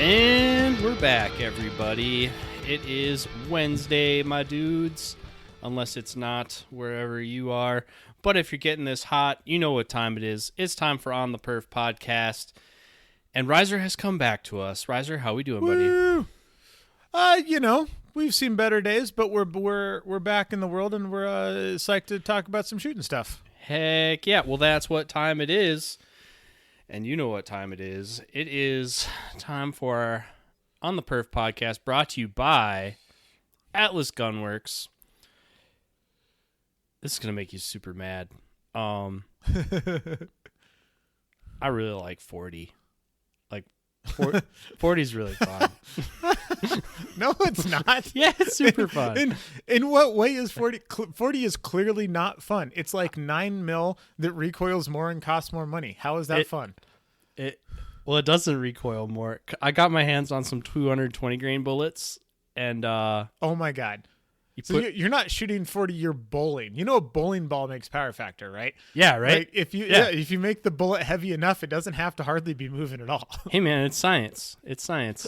And we're back, everybody. It is Wednesday, my dudes. Unless it's not wherever you are. But if you're getting this hot, you know what time it is. It's time for On the Perf podcast. And Riser has come back to us. Riser, how we doing, buddy? We've seen better days, but we're back in the world, and we're psyched to talk about some shooting stuff. Heck yeah. Well, that's what time it is. And you know what time it is. It is time for our On the Perf podcast, brought to you by Atlas Gunworks. This is going to make you super mad. I really like 40. Like, 40 is really fun. No, it's not. Yeah, it's super fun. In what way is 40? 40 is clearly not fun. It's like 9mm that recoils more and costs more money. How is that fun? Well, it doesn't recoil more. I got my hands on some 220 grain bullets, and oh my god. You're not shooting 40, you're bowling. You know a bowling ball makes power factor, right? Yeah, right? Like if you make the bullet heavy enough, it doesn't have to hardly be moving at all. Hey man, it's science. It's science.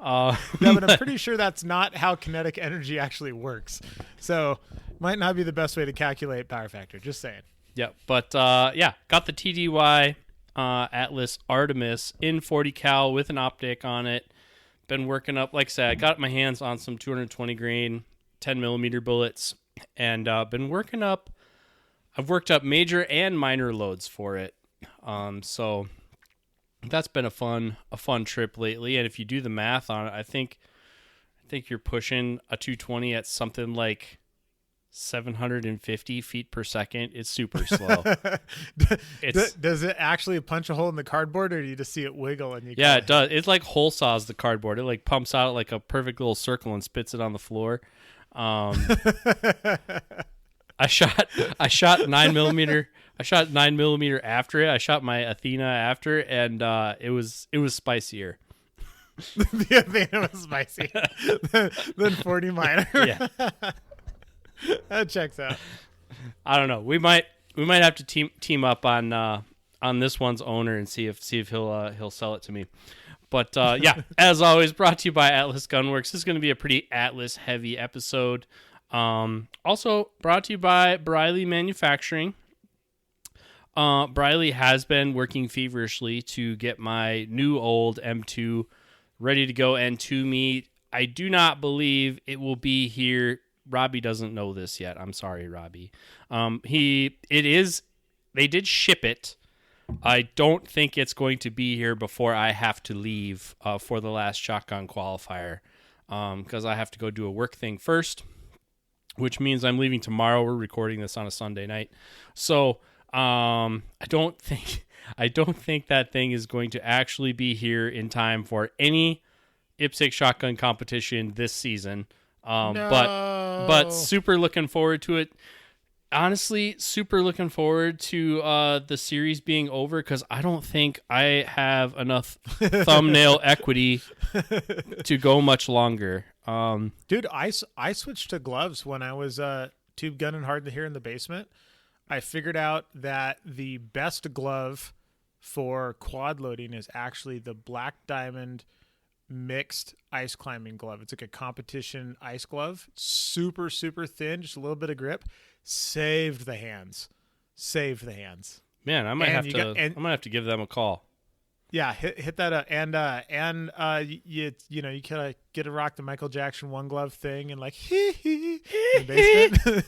No, but I'm pretty sure that's not how kinetic energy actually works. So might not be the best way to calculate power factor. Just saying. Yeah, but got the TDY Atlas Artemis in 40 cal with an optic on it. Been working up, like I said, I got my hands on some 220 grain 10mm bullets, and been working up. I've worked up major and minor loads for it. So that's been a fun trip lately. And if you do the math on it, I think you're pushing a 220 at something like 750 feet per second. It's super slow. Does it actually punch a hole in the cardboard, or do you just see it wiggle and you? Yeah, it does. It like hole saws the cardboard. It like pumps out like a perfect little circle and spits it on the floor. I shot 9mm. I shot 9mm after it. I shot my Athena after, and it was spicier. The Athena was spicier than 40 minor. Yeah. That checks out. I don't know. We might have to team up on this one's owner and see if he'll sell it to me. But as always, brought to you by Atlas Gunworks. This is going to be a pretty Atlas heavy episode. Also brought to you by Briley Manufacturing. Briley has been working feverishly to get my new old M2 ready to go and to me. I do not believe it will be here. Robbie doesn't know this yet. I'm sorry, Robbie. They did ship it. I don't think it's going to be here before I have to leave for the last shotgun qualifier, because I have to go do a work thing first, which means I'm leaving tomorrow. We're recording this on a Sunday night, so I don't think that thing is going to actually be here in time for any IPSC shotgun competition this season. No. But super looking forward to it. Honestly, super looking forward to the series being over, because I don't think I have enough thumbnail equity to go much longer. Dude, I switched to gloves when I was tube gunning hard here in the basement. I figured out that the best glove for quad loading is actually the Black Diamond mixed ice climbing glove. It's like a competition ice glove. Super, super thin, just a little bit of grip. Saved the hands. Man, I might have to give them a call. Yeah, hit that up. And you kind of get to rock the Michael Jackson one glove thing and like in the basement.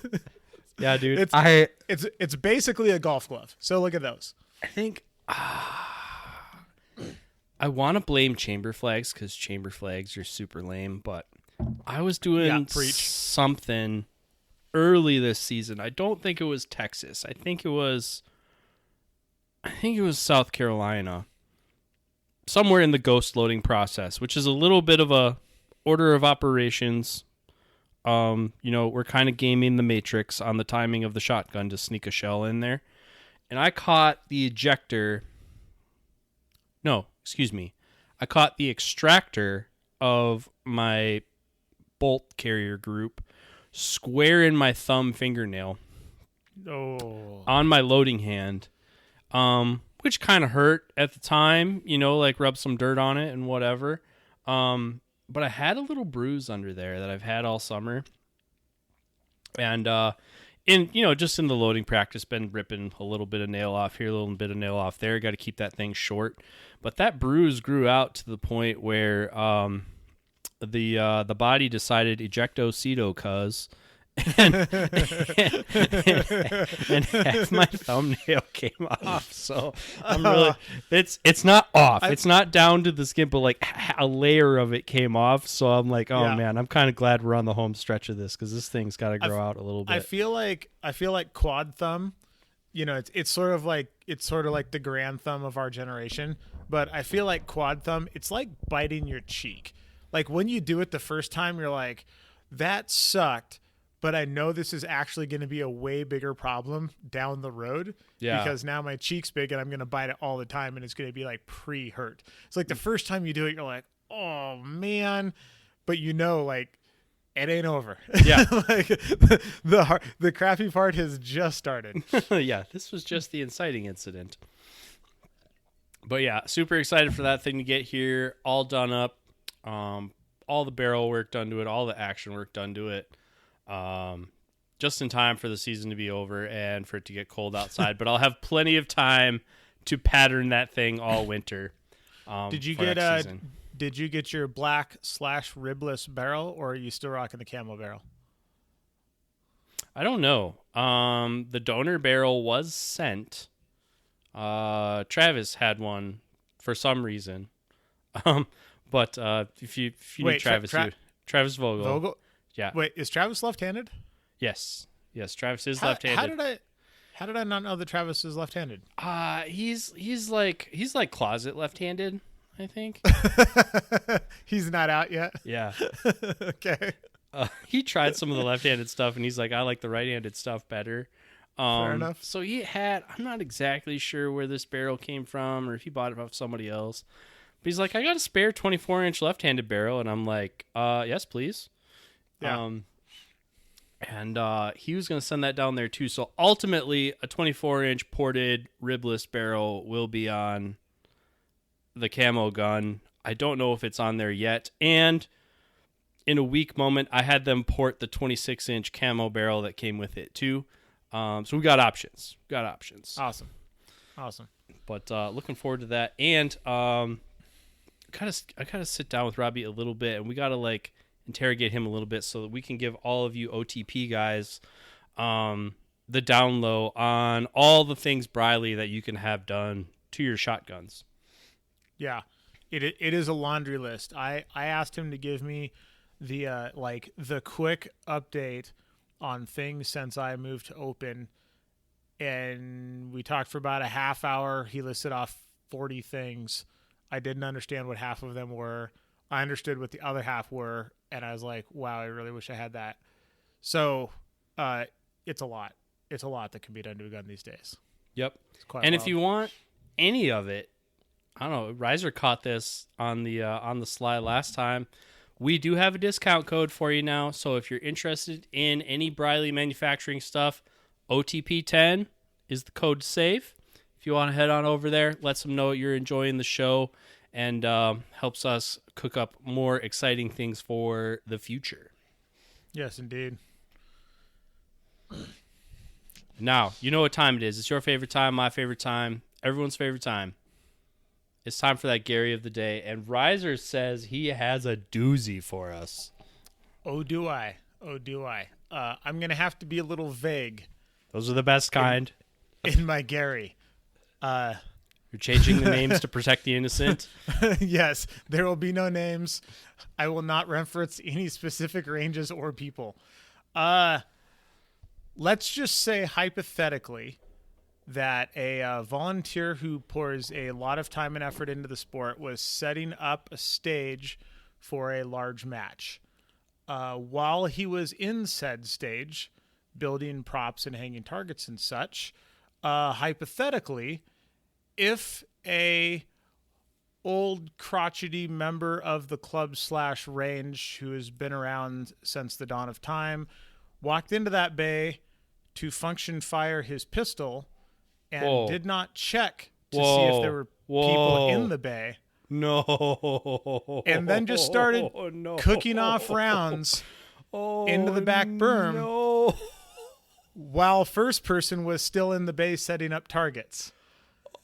Yeah, dude. It's basically a golf glove. So look at those. I think I want to blame chamber flags, because chamber flags are super lame, but I was doing something early this season. I don't think it was Texas. I think it was South Carolina. Somewhere in the ghost loading process, which is a little bit of a order of operations. We're kind of gaming the matrix on the timing of the shotgun to sneak a shell in there. And I caught the ejector. No, excuse me. I caught the extractor of my bolt carrier group square in my thumb fingernail. Oh. On my loading hand. which kind of hurt at the time, like rub some dirt on it and whatever. But I had a little bruise under there that I've had all summer. And, just in the loading practice, been ripping a little bit of nail off here, a little bit of nail off there. Got to keep that thing short. But that bruise grew out to the point where the body decided ejecto-cedo cuz. and half my thumbnail came off. So I'm really it's not off. It's not down to the skin, but like a layer of it came off. So I'm like, oh man, I'm kind of glad we're on the home stretch of this because this thing's got to grow out a little bit. I feel like quad thumb. It's sort of like the grand thumb of our generation. But I feel like quad thumb. It's like biting your cheek. Like when you do it the first time, you're like, that sucked. But I know this is actually going to be a way bigger problem down the road because now my cheek's big and I'm going to bite it all the time and it's going to be like pre-hurt. It's like the first time you do it, you're like, oh man, but like it ain't over. Yeah. Like the crappy part has just started. Yeah. This was just the inciting incident. But yeah, super excited for that thing to get here, all done up. All the barrel work done to it, all the action work done to it. Just in time for the season to be over and for it to get cold outside, but I'll have plenty of time to pattern that thing all winter. Did you get your black/ribless barrel, or are you still rocking the camo barrel? I don't know. The donor barrel was sent. Travis had one for some reason. But if you need Travis, Travis Vogel. Yeah. Wait, is Travis left-handed? Yes, Travis is left-handed. How did I not know that Travis is left-handed? He's like closet left-handed, I think. He's not out yet. Yeah. Okay. He tried some of the left-handed stuff, and he's like, I like the right-handed stuff better. Fair enough. So I'm not exactly sure where this barrel came from, or if he bought it off somebody else. But he's like, I got a spare 24-inch left-handed barrel, and I'm like, yes, please. Yeah. And he was going to send that down there too. So ultimately, a 24-inch ported ribless barrel will be on the camo gun. I don't know if it's on there yet. And in a weak moment, I had them port the 26-inch camo barrel that came with it too. So we got options. Awesome. But looking forward to that. And I gotta sit down with Robbie a little bit, and we gotta interrogate him a little bit so that we can give all of you OTP guys the down low on all the things Briley that you can have done to your shotguns. Yeah, it is a laundry list. I asked him to give me the quick update on things since I moved to open, and we talked for about a half hour. He listed off 40 things. I didn't understand what half of them were. I understood what the other half were, and I was like, wow, I really wish I had that. So it's a lot. It's a lot that can be done to a gun these days. Yep. It's quite and wild. If you want any of it, I don't know, Riser caught this on the sly last time. We do have a discount code for you now, so if you're interested in any Briley manufacturing stuff, OTP10 is the code to save. If you want to head on over there, let them know you're enjoying the show, and helps us cook up more exciting things for the future. Yes, indeed. Now, you know what time it is. It's your favorite time, my favorite time, everyone's favorite time. It's time for that Gary of the day, and Riser says he has a doozy for us. Oh, do I? I'm going to have to be a little vague. Those are the best kind. In my Gary. You're changing the names to protect the innocent? Yes, there will be no names. I will not reference any specific ranges or people. Let's just say hypothetically that a volunteer who pours a lot of time and effort into the sport was setting up a stage for a large match. While he was in said stage, building props and hanging targets and such, hypothetically, if a old crotchety member of the club/range who has been around since the dawn of time walked into that bay to function fire his pistol and did not check to see if there were people in the bay. No. And then just started cooking off rounds into the back berm. No. While first person was still in the bay setting up targets.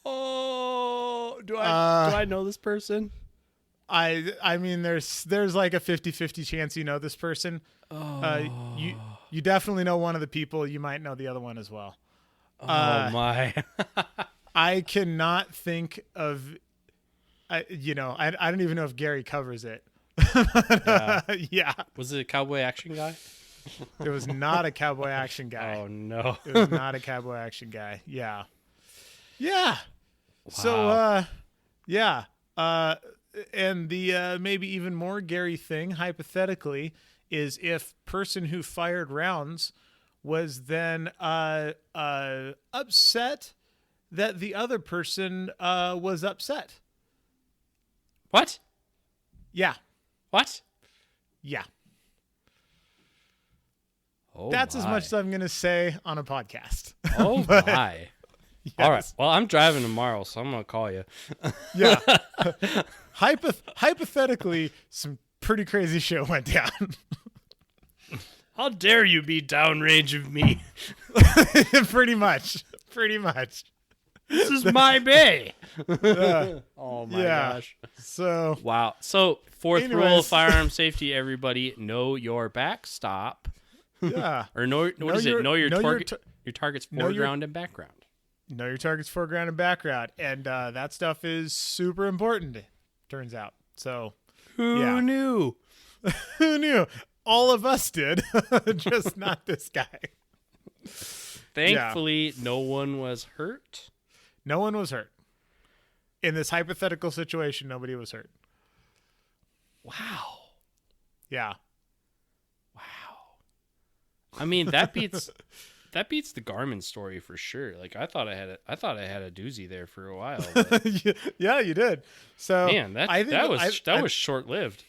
Oh, do I know this person? I mean, there's like a 50-50 chance you know this person. You definitely know one of the people. You might know the other one as well. Oh my! I cannot think of. I don't even know if Gary covers it. Yeah. Was it a cowboy action guy? It was not a cowboy action guy. Oh no! It was not a cowboy action guy. Yeah. Yeah. Wow. So yeah. And the maybe even more Gary thing, hypothetically, is if person who fired rounds was then upset that the other person was upset. What? Yeah. What? Yeah. Oh, that's my. as much as I'm going to say on a podcast. Oh, But, my. yes. All right. Well, I'm driving tomorrow, so I'm going to call you. Yeah. Hypothetically, some pretty crazy shit went down. How dare you be downrange of me? Pretty much. This is my bay. Oh, my gosh. So, Wow. So, fourth rule of Anyways. firearm safety, everybody, know your backstop. yeah. Or know what is it? Know your target's know your- foreground and background. Know your target's foreground and background. And that stuff is super important, turns out. So, Who knew? who knew? All of us did, just not this guy. Thankfully, no one was hurt. No one was hurt. In this hypothetical situation, nobody was hurt. Wow. Yeah. Wow. I mean, that beats the Garmin story for sure. Like I thought I had a doozy there for a while. But Yeah, you did. So man, that was short lived.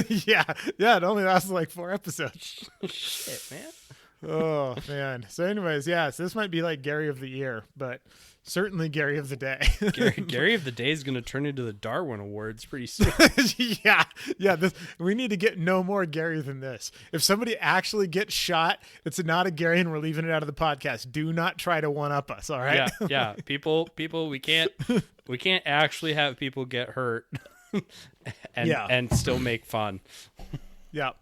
yeah, it only lasted like 4 episodes. Shit, man. Oh man. So anyways, so this might be like Gary of the year, but certainly Gary of the day. Gary of the day is going to turn into the Darwin Awards pretty soon. yeah. We need to get no more Gary than this. If somebody actually gets shot, it's not a Gary, and we're leaving it out of the podcast. Do not try to one up us. All right. Yeah. People, we can't actually have people get hurt and still make fun. Yeah.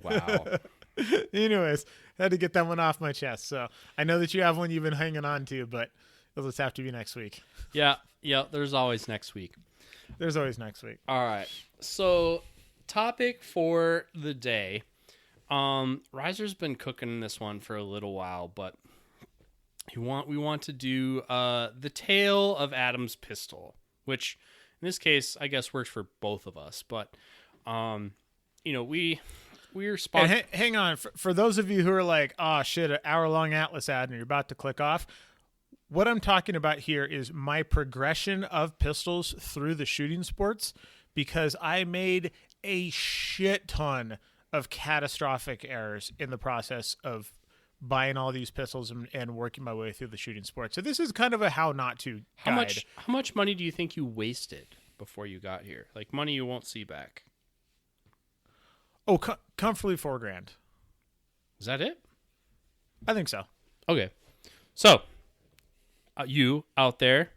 Wow. Anyways, had to get that one off my chest. So I know that you have one you've been hanging on to, but it'll just have to be next week. Yeah. There's always next week. There's always next week. All right. So, topic for the day. Riser's been cooking this one for a little while, but we want to do the tale of Adam's pistol, which in this case I guess works for both of us. But we're And hang on, for those of you who are like, oh shit, an hour-long Atlas ad, and you're about to click off. What I'm talking about here is my progression of pistols through the shooting sports, because I made a shit ton of catastrophic errors in the process of buying all these pistols and working my way through the shooting sport. So this is kind of a how not to guide. How much money do you think you wasted before you got here? Like money you won't see back. Oh, comfortably $4,000. Is that it? I think so. Okay. So, you out there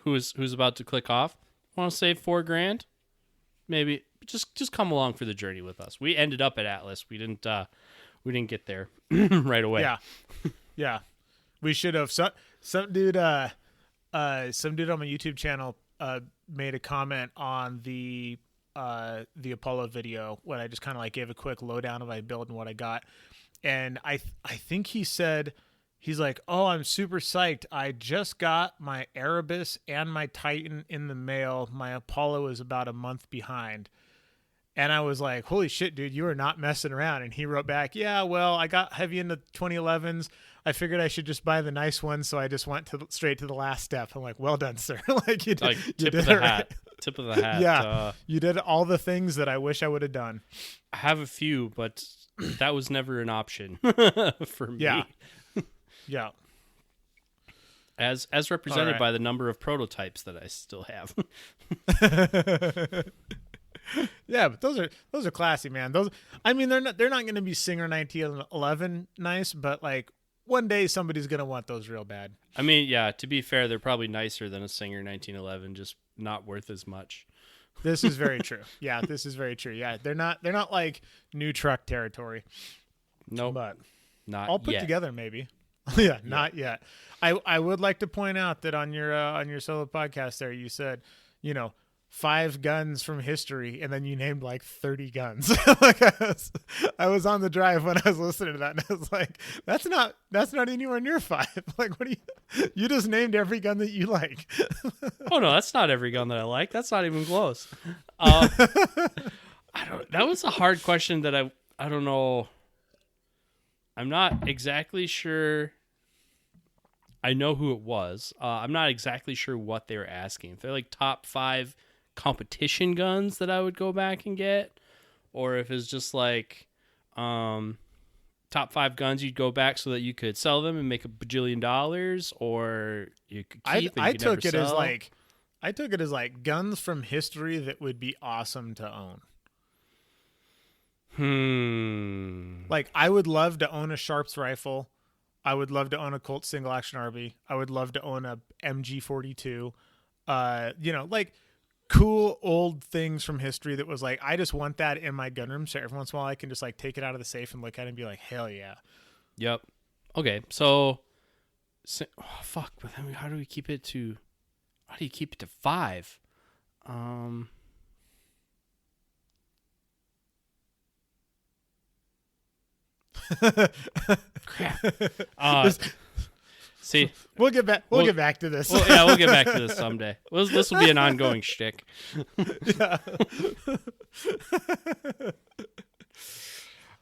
who's about to click off, want to save $4,000? Maybe just come along for the journey with us. We ended up at Atlas. We didn't get there right away. Yeah. We should have. Some dude on my YouTube channel made a comment on the Apollo video when I just kind of like gave a quick lowdown of my build and what I got. And I think he said, he's like, oh, I'm super psyched. I just got my Erebus and my Titan in the mail. My Apollo is about a month behind. And I was like, holy shit, dude, you are not messing around. And he wrote back, yeah, well, I got heavy into 2011s. I figured I should just buy the nice one. So I just went straight to the last step. I'm like, well done, sir. Like you did, Like you tip did of the it hat. right. Tip of the hat. Yeah. You did all the things that I wish I would have done. I have a few, but that was never an option for me. Yeah. as represented right. by the number of prototypes that I still have. Yeah, but those are classy, man. Those, I mean, they're not going to be Singer 1911 nice, but like one day somebody's going to want those real bad. I mean, yeah, to be fair, they're probably nicer than a Singer 1911, just not worth as much. This is very true. Yeah, this is very true. Yeah, they're not like new truck territory. Nope, But not all put yet. together maybe. Yeah, not yet. I would like to point out that on your solo podcast there you said, 5 guns from history, and then you named like 30 guns. Like I was on the drive when I was listening to that, and I was like, that's not anywhere near 5. Like, what do you just named every gun that you like. Oh no, that's not every gun that I like. That's not even close. That was a hard question that I don't know. I'm not exactly sure. I know who it was. I'm not exactly sure what they were asking. If they're like top 5 competition guns that I would go back and get, or if it's just like top 5 guns you'd go back so that you could sell them and make $1 bajillion, or you could keep. I took it as like guns from history that would be awesome to own. Like, I would love to own a Sharps rifle. I would love to own a Colt single action RB. I would love to own a MG42. Like cool old things from history that was like, I just want that in my gun room, so every once in a while I can just like take it out of the safe and look at it and be like, hell yeah. Yep. Okay, so fuck, but then how do you keep it to 5? Crap. See, we'll get back to this. We'll get back to this someday. This will be an ongoing shtick. Yeah.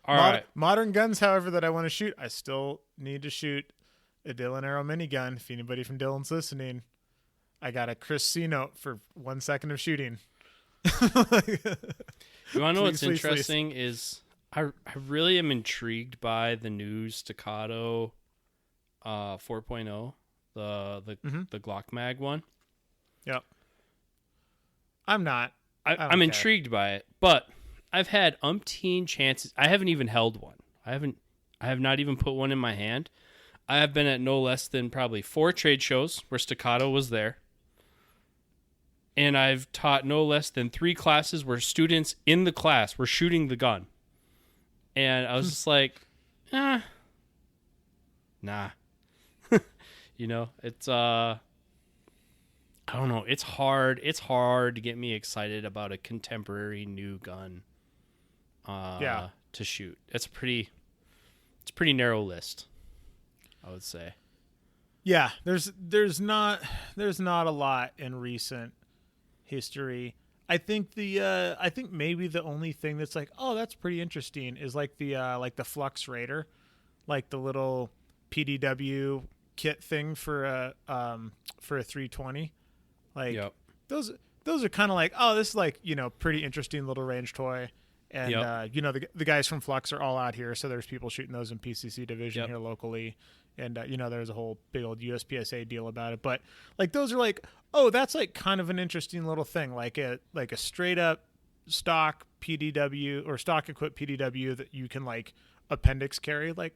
All right. Modern guns, however, that I want to shoot, I still need to shoot a Dylan Arrow minigun. If anybody from Dylan's listening, I got a Chris C note for 1 second of shooting. You want to know what's interesting is I really am intrigued by the new Staccato 4.0, the Glock Mag one. Yep. I'm not. I'm intrigued by it, but I've had umpteen chances. I haven't even held one. I have not even put one in my hand. I have been at no less than probably 4 trade shows where Staccato was there. And I've taught no less than 3 classes where students in the class were shooting the gun. And I was just like, nah. It's I don't know. It's hard to get me excited about a contemporary new gun to shoot. It's a pretty narrow list, I would say. Yeah, there's not a lot in recent history. I think maybe the only thing that's like, oh, that's pretty interesting is like the Flux Raider, like the little PDW kit thing for a 320. Like, yep. Those are kind of like, oh, this is like, pretty interesting little range toy. And yep. The guys from Flux are all out here, so there's people shooting those in PCC division yep. here locally. And, there's a whole big old USPSA deal about it. But, like, those are like, oh, that's, like, kind of an interesting little thing. Like a straight up stock PDW or stock equipped PDW that you can, like, appendix carry. Like,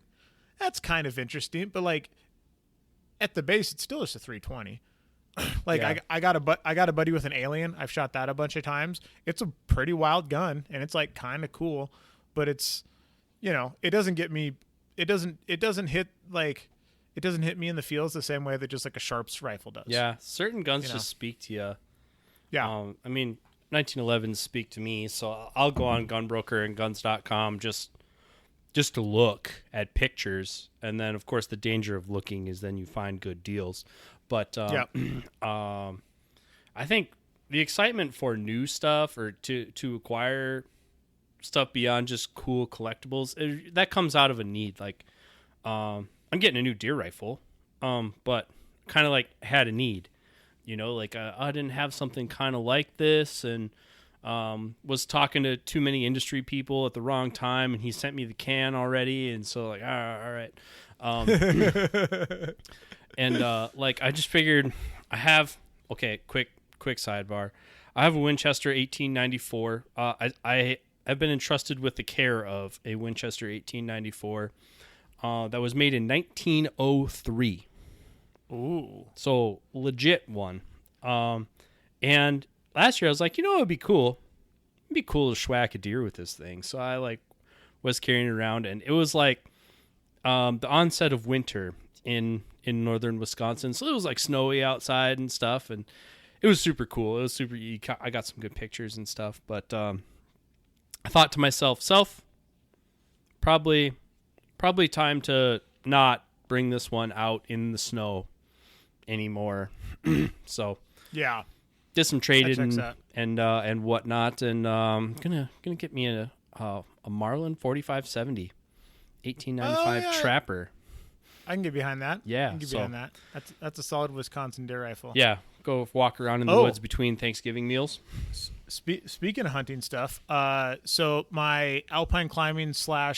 that's kind of interesting. But, like, at the base, it's still just a 320. Like, yeah. I got a buddy with an Alien. I've shot that a bunch of times. It's a pretty wild gun, and it's, like, kind of cool. But it's, it doesn't get me... It doesn't hit me in the feels the same way that just like a Sharps rifle does. Yeah, certain guns just speak to you. Yeah. I mean, 1911s speak to me, so I'll go on Gunbroker and guns.com just to look at pictures, and then of course the danger of looking is then you find good deals. But I think the excitement for new stuff or to acquire stuff beyond just cool collectibles, that comes out of a need. Like, I'm getting a new deer rifle, but kind of like had a need, like I didn't have something kind of like this, and was talking to too many industry people at the wrong time, and he sent me the can already, and so like, all right. And like I just figured I have quick sidebar. I have a Winchester 1894. I have been entrusted with the care of a Winchester 1894 that was made in 1903. Ooh. So legit one. And last year I was like, it would be cool. It'd be cool to schwack a deer with this thing. So I like was carrying it around, and it was like the onset of winter in northern Wisconsin. So it was like snowy outside and stuff, and it was super cool. It was super. I got some good pictures and stuff, but I thought to myself, probably time to not bring this one out in the snow anymore. So yeah, did some trading and whatnot, and gonna get me a Marlin 4570 1895 Trapper. I can get behind that. Yeah, I can get behind that. That's a solid Wisconsin deer rifle. Yeah, go walk around in the woods between Thanksgiving meals. Speaking of hunting stuff, so my alpine climbing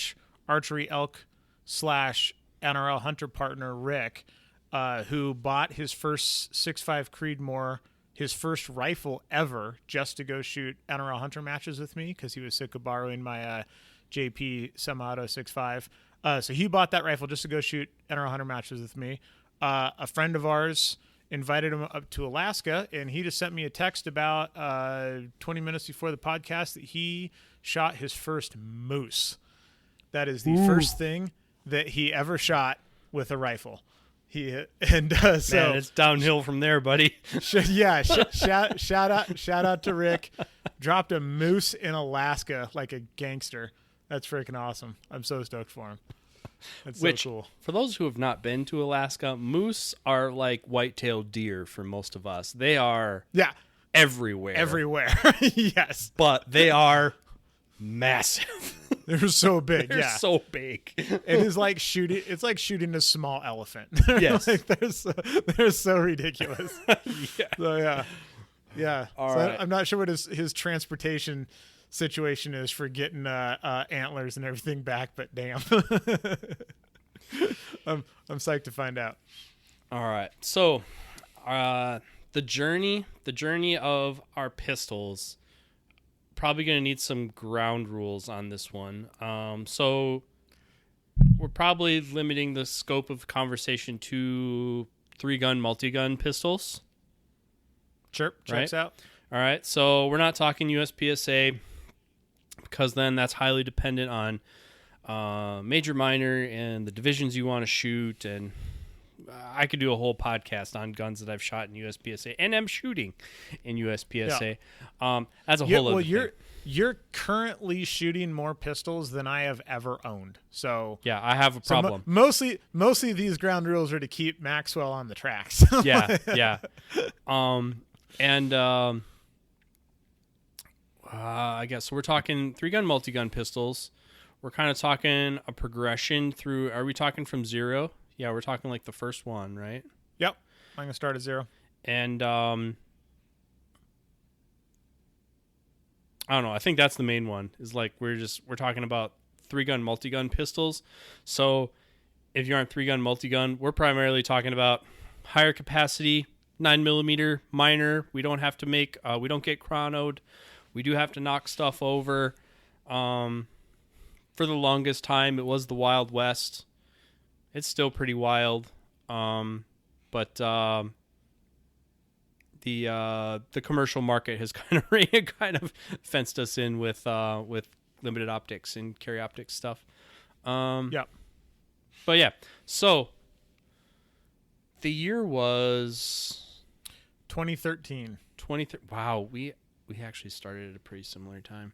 / archery elk / NRL hunter partner Rick, who bought his first 6.5 Creedmoor, his first rifle ever, just to go shoot NRL hunter matches with me because he was sick of borrowing my JP semi-auto 6.5. So he bought that rifle just to go shoot NRL hunter matches with me. A friend of ours invited him up to Alaska, and he just sent me a text about 20 minutes before the podcast that he shot his first moose. That is the first thing that he ever shot with a rifle. So Man, it's downhill from there, buddy. Shout out to Rick. Dropped a moose in Alaska like a gangster. That's freaking awesome. I'm so stoked for him. That's so cool. For those who have not been to Alaska, moose are like white-tailed deer for most of us. They are everywhere. Yes. But they are massive. They're so big. They're so big. It is like shooting. It's like shooting a small elephant. Yes. Like they're so ridiculous. Yeah. So yeah. All so right. I'm not sure what his transportation situation is for getting antlers and everything back, but damn. I'm psyched to find out. All right. So, the journey of our pistols, probably going to need some ground rules on this one. So we're probably limiting the scope of conversation to 3-gun, multi-gun pistols. Sure. Checks out. All right. So we're not talking USPSA because then that's highly dependent on major, minor, and the divisions you want to shoot. And I could do a whole podcast on guns that I've shot in USPSA and am shooting in USPSA. Yeah. That's a whole other thing. You're currently shooting more pistols than I have ever owned. So yeah, I have a problem. Mostly these ground rules are to keep Maxwell on the tracks. Yeah. I guess so. We're talking 3-gun, multi-gun pistols. We're kind of talking a progression through. Are we talking from 0? Yeah, we're talking like the first one, right? Yep. I'm gonna start at 0. And I don't know. I think that's the main one. Is like we're talking about 3-gun, multi-gun pistols. So if you're on 3-gun, multi-gun, we're primarily talking about higher capacity, 9mm minor. We don't have to make. We don't get chronoed. We do have to knock stuff over. For the longest time, it was the Wild West. It's still pretty wild, but the commercial market has kind of fenced us in with limited optics and carry optics stuff. Yeah. But yeah, so the year was 2013. Wow, we actually started at a pretty similar time.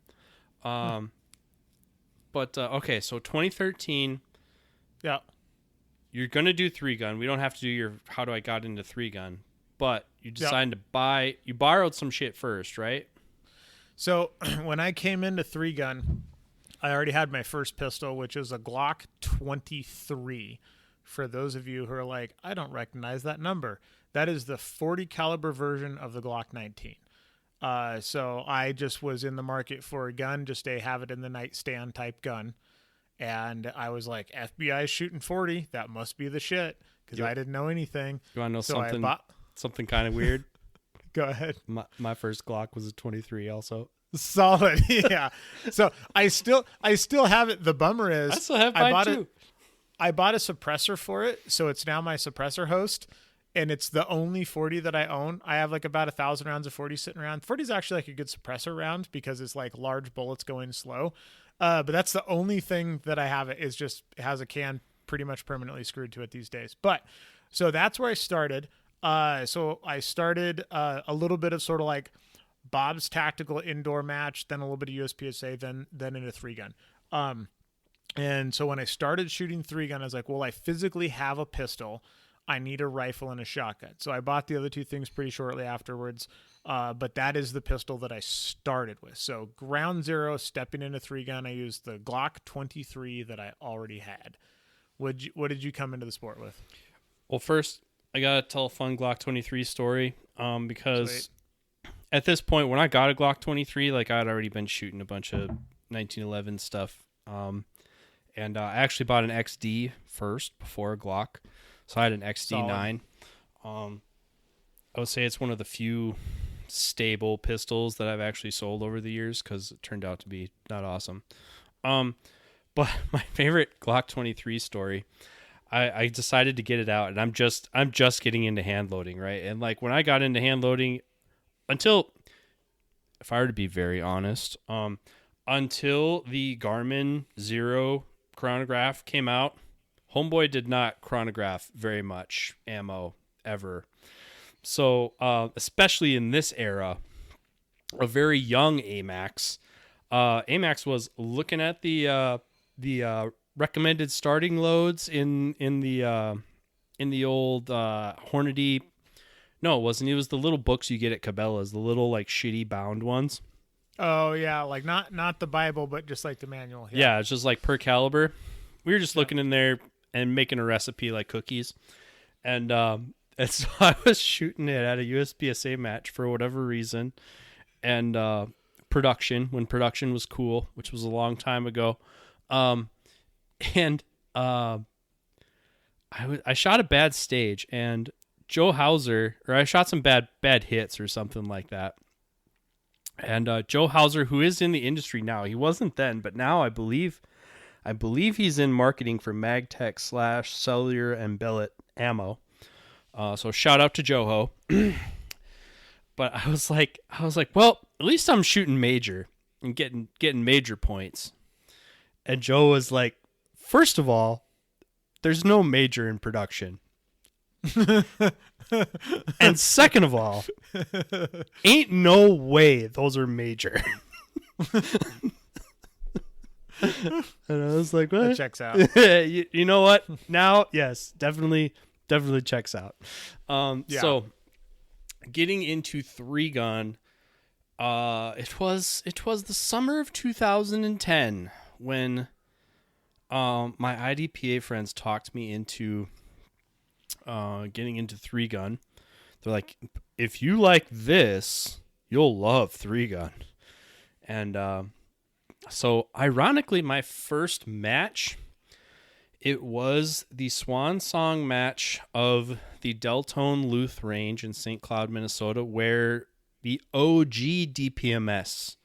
But okay, so 2013. Yeah. You're going to do 3-gun. We don't have to do how do I got into 3-gun, but you decided to buy, you borrowed some shit first, right? So when I came into 3-gun, I already had my first pistol, which is a Glock 23. For those of you who are like, I don't recognize that number. That is the 40 caliber version of the Glock 19. So I just was in the market for a gun, just a have it in the nightstand type gun. And I was like, FBI shooting 40, that must be the shit. because I didn't know anything. You want to know So something kind of weird? Go ahead. My first Glock was a 23 also. Solid. Yeah. So I still have it. The bummer is I still have mine too. I bought a suppressor for it, so it's now my suppressor host, and it's the only 40 that I own. I have like about 1,000 rounds of 40 sitting around. 40 is actually like a good suppressor round because it's like large bullets going slow. But that's the only thing that I have. It is just it has a can pretty much permanently screwed to it these days. But so that's where I started. So I started a little bit of sort of like Bob's tactical indoor match, then a little bit of USPSA, then in a 3-gun. And so when I started shooting 3-gun, I was like, well, I physically have a pistol. I need a rifle and a shotgun. So I bought the other two things pretty shortly afterwards. But that is the pistol that I started with. So ground zero, stepping into 3-gun, I used the Glock 23 that I already had. What did you come into the sport with? Well, first, I got to tell a fun Glock 23 story because Sweet. At this point, when I got a Glock 23, like I had already been shooting a bunch of 1911 stuff. And I actually bought an XD first before a Glock. So I had an XD9. I would say it's one of the few stable pistols that I've actually sold over the years because it turned out to be not awesome. But my favorite Glock 23 story, I decided to get it out, and I'm just getting into hand loading, right? And like when I got into hand loading, until, if I were to be very honest, until the Garmin Zero chronograph came out, Homeboy did not chronograph very much ammo ever. So, especially in this era, a very young AMAX, AMAX was looking at the recommended starting loads in the old Hornady. No, it wasn't. It was the little books you get at Cabela's, the little like shitty bound ones. Oh yeah, like not the Bible, but just like the manual. Yeah, it's just like per caliber. We were just looking in there and making a recipe like cookies, and so I was shooting it at a USPSA match for whatever reason, and when production was cool, which was a long time ago, and I shot a bad stage, and Joe Hauser, or I shot some bad hits or something like that. And Joe Hauser, who is in the industry now, he wasn't then, but now I believe he's in marketing for Magtech / Cellular and Bellet ammo. So shout out to Joho. But I was like, well, at least I'm shooting major and getting major points. And Joe was like, first of all, there's no major in production. And second of all, ain't no way those are major. And I was like, what? That checks out. you know what? Now, yes, definitely checks out. Yeah. So getting into 3-gun, it was the summer of 2010 when my IDPA friends talked me into getting into 3-gun. They're like, if you like this, you'll love 3-gun. And so ironically, my first match, it was the swan song match of the Deltone Luth Range in St. Cloud, Minnesota, where the OG DPMS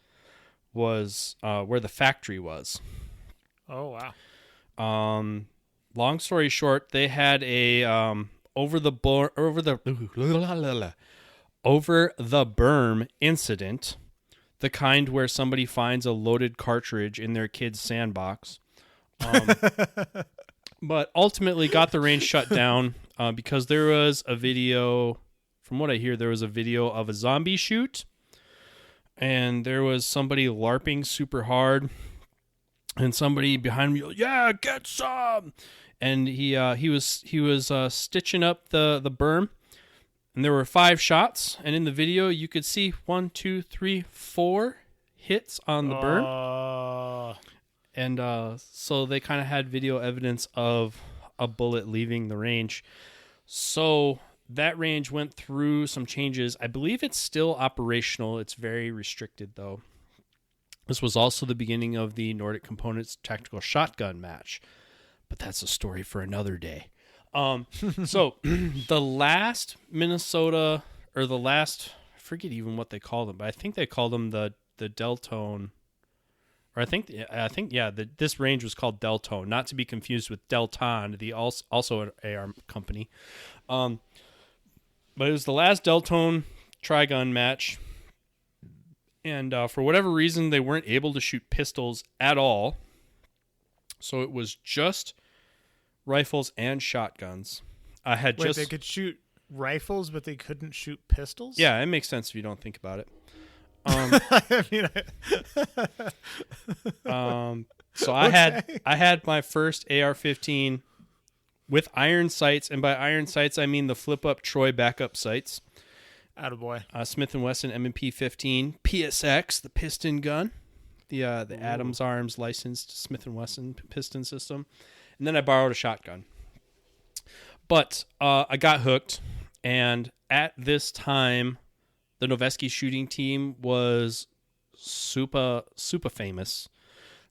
was, where the factory was. Oh, wow. Long story short, they had a over the berm incident, the kind where somebody finds a loaded cartridge in their kid's sandbox, but ultimately got the range shut down because there was a video. From what I hear, there was a video of a zombie shoot, and there was somebody LARPing super hard, and somebody behind me yelled, "Yeah, get some!" And he was stitching up the berm, and there were 5 shots, and in the video you could see 1, 2, 3, 4 hits on the berm, and so they kind of had video evidence of a bullet leaving the range. So that range went through some changes. I believe it's still operational. It's very restricted though. This was also the beginning of the Nordic Components tactical shotgun match, but that's a story for another day. So the last Minnesota or the last, I forget even what they called them, but I think they called them the Deltone, or I think this range was called Deltone, not to be confused with Delton, the also an AR company. But it was the last Deltone tri-gun match, and for whatever reason they weren't able to shoot pistols at all, so it was just rifles and shotguns. They could shoot rifles, but they couldn't shoot pistols? Yeah, it makes sense if you don't think about it. So I had my first AR-15 with iron sights, and by iron sights I mean the flip-up Troy backup sights. Attaboy. Smith & Wesson M&P 15 PSX, the piston gun, the Adams Arms licensed Smith & Wesson piston system. And then I borrowed a shotgun. But I got hooked, and at this time, the Noveski shooting team was super famous.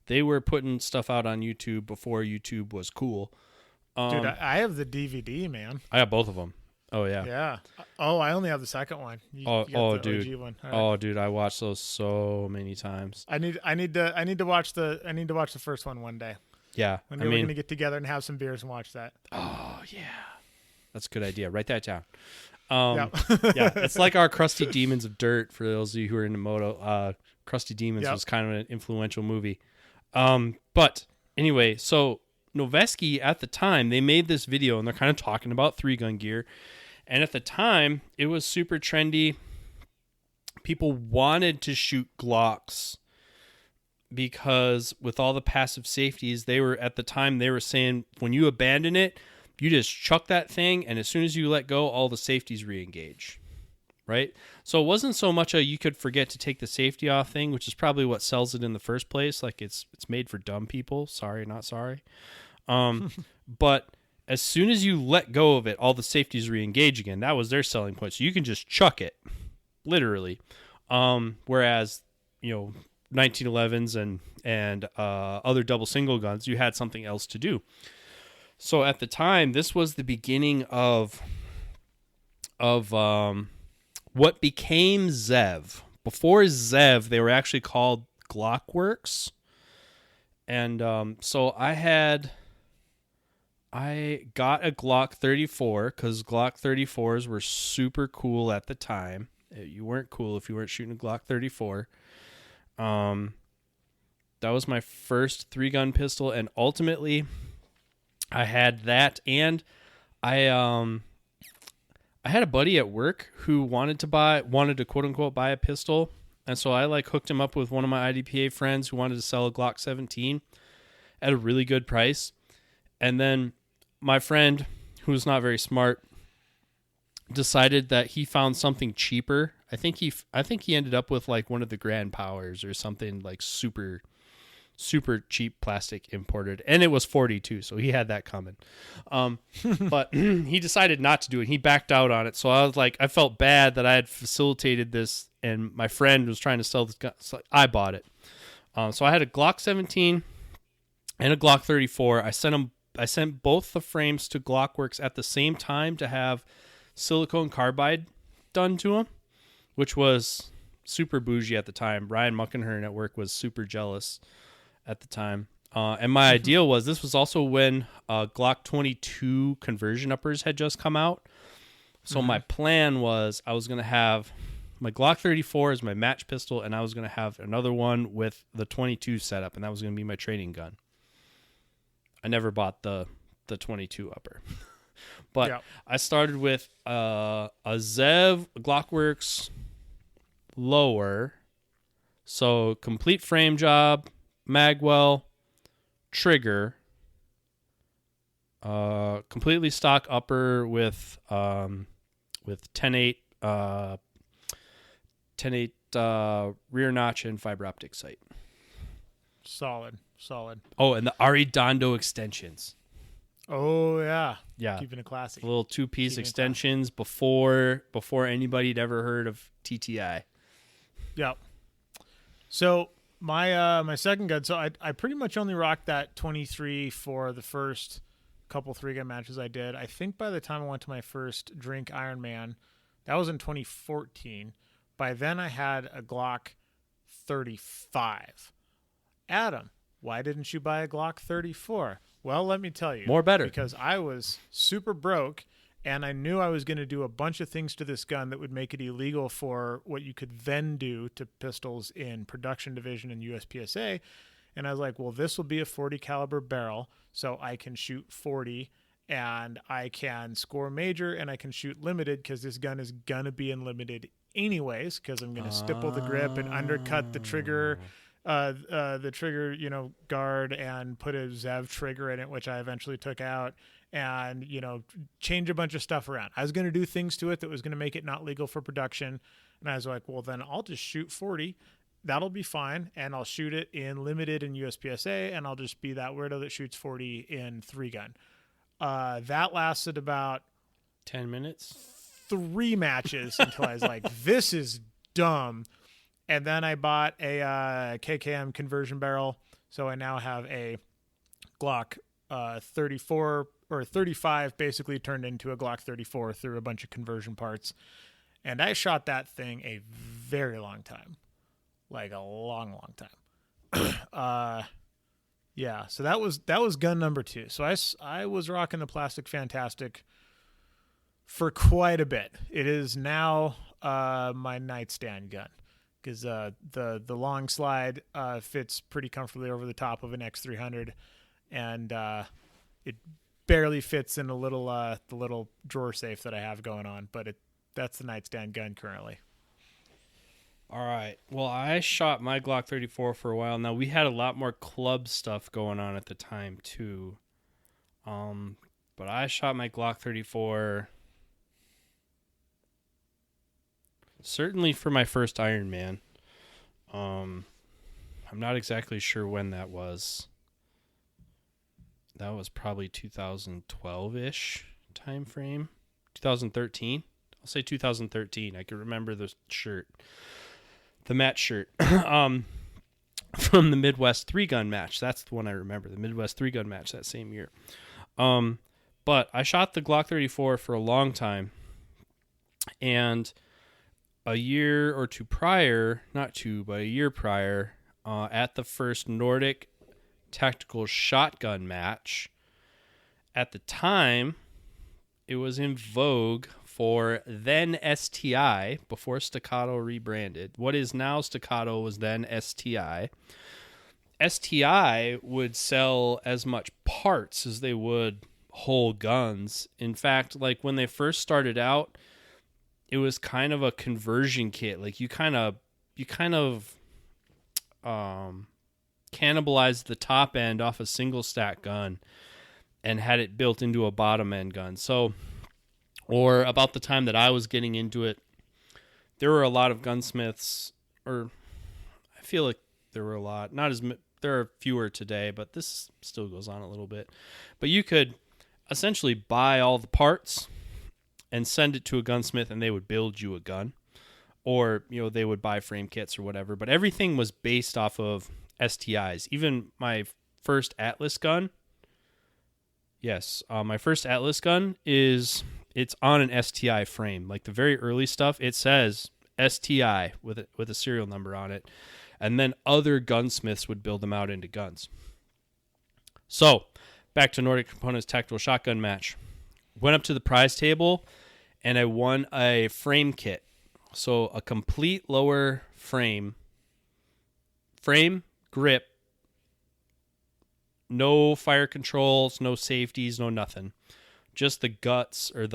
They were putting stuff out on YouTube before YouTube was cool. Dude, I have the DVD, man. I have both of them. Oh yeah. Yeah. Oh, I only have the second one. You got the dude. OG one. Right. Oh, dude, I watched those so many times. I need to watch the first one day. Yeah. We're going to get together and have some beers and watch that. Oh, yeah. That's a good idea. Write that down. Yeah. Yeah, it's like our Crusty Demons of Dirt, for those of you who are into moto. Crusty Demons was kind of an influential movie. But anyway, so Noveski at the time, they made this video and they're kind of talking about 3-gun gear. And at the time, it was super trendy. People wanted to shoot Glocks because with all the passive safeties, they were saying when you abandon it, you just chuck that thing, and as soon as you let go, all the safeties re-engage, right? So it wasn't so much you could forget to take the safety off thing, which is probably what sells it in the first place. Like it's made for dumb people. Sorry, not sorry. But as soon as you let go of it, all the safeties re-engage again. That was their selling point. So you can just chuck it, literally. Whereas, 1911s and other double single guns, you had something else to do. So at the time, this was the beginning of what became Zev. Before Zev, they were actually called Glockworks. And so I got a Glock 34 because Glock 34s were super cool at the time. You weren't cool if you weren't shooting a Glock 34. That was my first 3-gun pistol, and ultimately I had that, and I had a buddy at work who wanted to quote unquote buy a pistol, and so I hooked him up with one of my IDPA friends who wanted to sell a Glock 17 at a really good price. And then my friend, who's not very smart, decided that he found something cheaper. I think he ended up with one of the Grand Powers or something super cheap plastic imported, and it was 42, so he had that coming. But he decided not to do it. He backed out on it. So I felt bad that I had facilitated this, and my friend was trying to sell this gun. So I bought it. So I had a Glock 17 and a Glock 34. I sent both the frames to Glockworks at the same time to have silicone carbide done to them, which was super bougie at the time. Ryan Muckenhern at work was super jealous at the time. And my idea was, this was also when Glock 22 conversion uppers had just come out. So my plan was I was going to have my Glock 34 as my match pistol, and I was going to have another one with the 22 setup, and that was going to be my training gun. I never bought the 22 upper. But I started with a Zev Glockworks lower. So complete frame job, magwell, trigger, completely stock upper with 10-8 rear notch and fiber optic sight. Solid. Oh, and the Aridondo extensions. Oh yeah. Yeah. Keeping it classy. Little 2-piece extensions before anybody had ever heard of TTI. Yep. So my second gun, so I pretty much only rocked that 23 for the first couple 3-gun matches I did. I think by the time I went to my first drink Ironman, that was in 2014. By then I had a Glock 35. Adam, why didn't you buy a Glock 34? Well, let me tell you. More better. Because I was super broke, and I knew I was going to do a bunch of things to this gun that would make it illegal for what you could then do to pistols in production division and USPSA. And I was like, well, this will be a 40 caliber barrel, so I can shoot 40 and I can score major and I can shoot limited because this gun is going to be in limited anyways because I'm going to stipple the grip and undercut the trigger guard and put a Zev trigger in it, which I eventually took out, and, change a bunch of stuff around. I was going to do things to it that was going to make it not legal for production. And I was like, well, then I'll just shoot 40. That'll be fine. And I'll shoot it in limited and USPSA, and I'll just be that weirdo that shoots 40 in 3-gun. That lasted about 10 minutes, 3 matches until I was like, this is dumb. And then I bought a KKM conversion barrel. So I now have a Glock 34 or 35 basically turned into a Glock 34 through a bunch of conversion parts. And I shot that thing a very long time. Like a long, long time. Yeah, so that was gun number 2. So I was rocking the Plastic Fantastic for quite a bit. It is now my nightstand gun because the long slide fits pretty comfortably over the top of an X300, and it barely fits in the little drawer safe that I have going on. But that's the nightstand gun currently. All right. Well, I shot my Glock 34 for a while. Now, we had a lot more club stuff going on at the time, too. But I shot my Glock 34 certainly for my first Ironman. I'm not exactly sure when that was. That was probably 2012-ish time frame. 2013. I'll say 2013. I can remember the shirt. The match shirt from the Midwest 3-gun match. That's the one I remember, the Midwest 3-gun match that same year. But I shot the Glock 34 for a long time, and a year or two prior, not two, but a year prior, at the first Nordic tactical shotgun match, at the time, it was in vogue for then STI, before Staccato rebranded. What is now Staccato was then STI. STI would sell as much parts as they would whole guns. In fact, like when they first started out, it was kind of a conversion kit. Like you kind of cannibalized the top end off a single stack gun and had it built into a bottom end gun. So, or about the time that I was getting into it, there were a lot of gunsmiths, or I feel like there were a lot, there are fewer today, but this still goes on a little bit. But you could essentially buy all the parts and send it to a gunsmith and they would build you a gun, or, they would buy frame kits or whatever, but everything was based off of STIs. Even my first Atlas gun, my first Atlas gun it's on an STI frame. Like the very early stuff, it says STI with a serial number on it. And then other gunsmiths would build them out into guns. So, back to Nordic Components Tactical Shotgun match. Went up to the prize table, and I won a frame kit. So, a complete lower frame, grip, no fire controls, no safeties, no nothing. Just the guts, or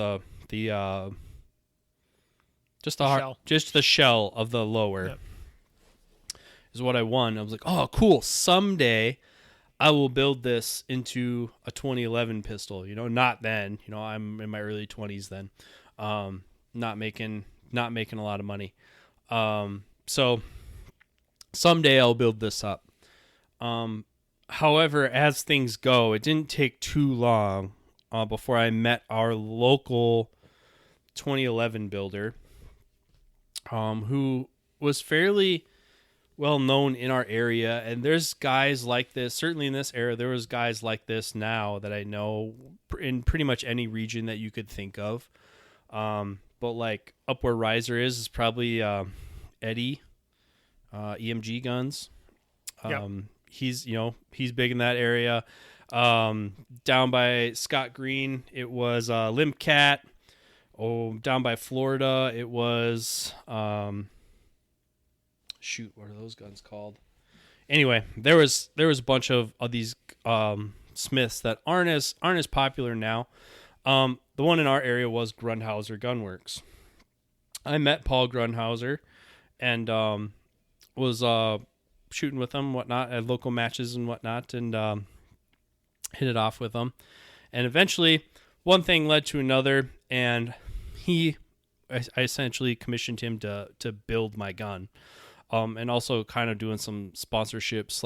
just the shell of the lower. Yep. Is what I won. I was like, oh, cool. Someday I will build this into a 2011 pistol. Not then. I'm in my early 20s then. Not making a lot of money. So someday I'll build this up. However, as things go, it didn't take too long before I met our local 2011 builder, who was fairly well known in our area, and there's guys like this. Certainly in this era, there was guys like this now that I know in pretty much any region that you could think of. But like up where Riser is probably Eddie, EMG Guns. Yep. He's big in that area. Down by Scott Green, it was Limp Cat. Oh, down by Florida, it was shoot, what are those guns called? Anyway, there was a bunch of these Smiths that aren't as popular now. The one in our area was Grunhauser Gunworks. I met Paul Grunhauser and was shooting with him, whatnot, at local matches and whatnot, and hit it off with him. And eventually, one thing led to another, and I essentially commissioned him to build my gun, and also kind of doing some sponsorship /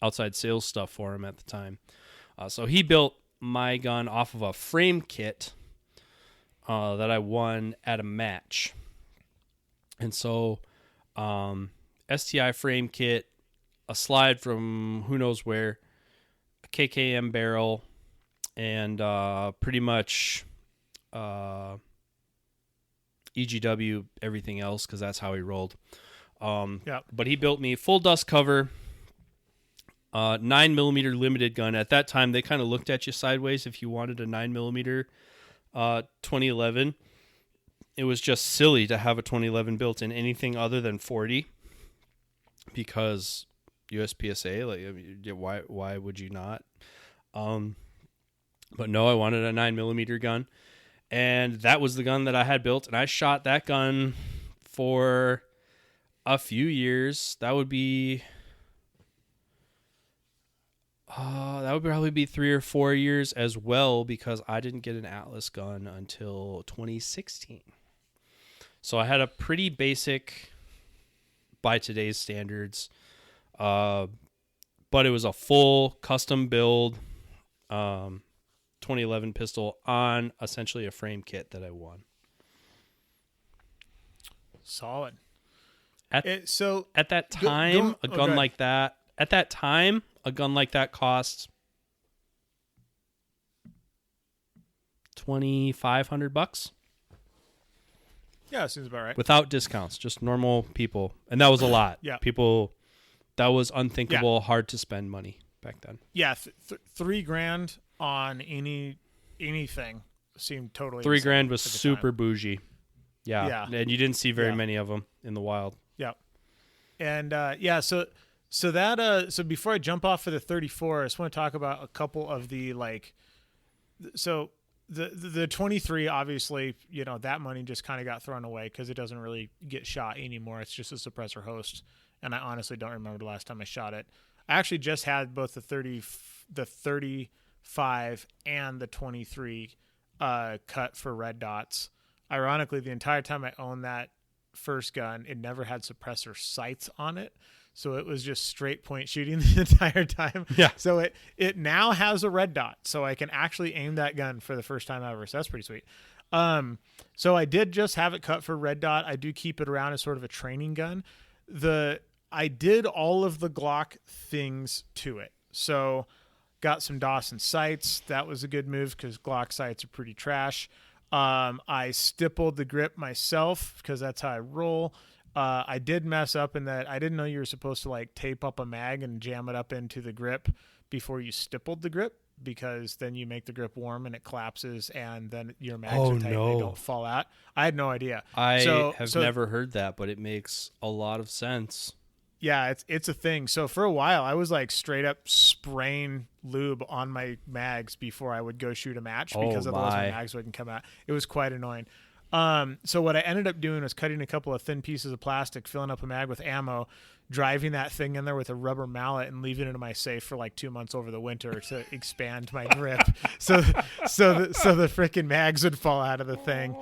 outside sales stuff for him at the time. So he built my gun off of a frame kit that I won at a match. And so STI frame kit, a slide from who knows where, a KKM barrel, and pretty much EGW everything else, because that's how he rolled. But he built me full dust cover, 9mm limited gun. At that time, they kind of looked at you sideways if you wanted a 9mm 2011. It was just silly to have a 2011 built in anything other than 40, because USPSA, like, why would you not? But no, I wanted a 9mm gun, and that was the gun that I had built, and I shot that gun for a few years. That would probably be 3 or 4 years as well, because I didn't get an Atlas gun until 2016. So I had a pretty basic, by today's standards, but it was a full custom build 2011 pistol on essentially a frame kit that I won. Solid. At that time, a gun like that cost $2,500 Yeah, seems about right. without discounts, just normal people, and that was a lot. Yeah, people, that was unthinkable, hard to spend money back then. Yeah, $3,000 on anything seemed totally. $3,000 was super bougie. Yeah, and you didn't see very many of them in the wild. Yeah, and so before I jump off for the 34, I just want to talk about a couple of the the 23. Obviously, that money just kind of got thrown away because it doesn't really get shot anymore. It's just a suppressor host, and I honestly don't remember the last time I shot it. I actually just had both the 35 and the 23 cut for red dots. Ironically, the entire time I owned that first gun, it never had suppressor sights on it, so it was just straight point shooting the entire time. Yeah. So it now has a red dot, so I can actually aim that gun for the first time ever. So that's pretty sweet. So I did just have it cut for red dot. I do keep it around as sort of a training gun. I did all of the Glock things to it. So got some Dawson sights. That was a good move because Glock sights are pretty trash. I stippled the grip myself because that's how I roll. I did mess up in that I didn't know you were supposed to like tape up a mag and jam it up into the grip before you stippled the grip, because then you make the grip warm and it collapses and then your mags are tight and they don't fall out. I had no idea. I have never heard that, but it makes a lot of sense. Yeah, it's a thing. So for a while, I was like straight up spraying lube on my mags before I would go shoot a match, because otherwise my mags wouldn't come out. It was quite annoying. So what I ended up doing was cutting a couple of thin pieces of plastic, filling up a mag with ammo, driving that thing in there with a rubber mallet, and leaving it in my safe for like 2 months over the winter to expand my grip. So the freaking mags would fall out of the thing.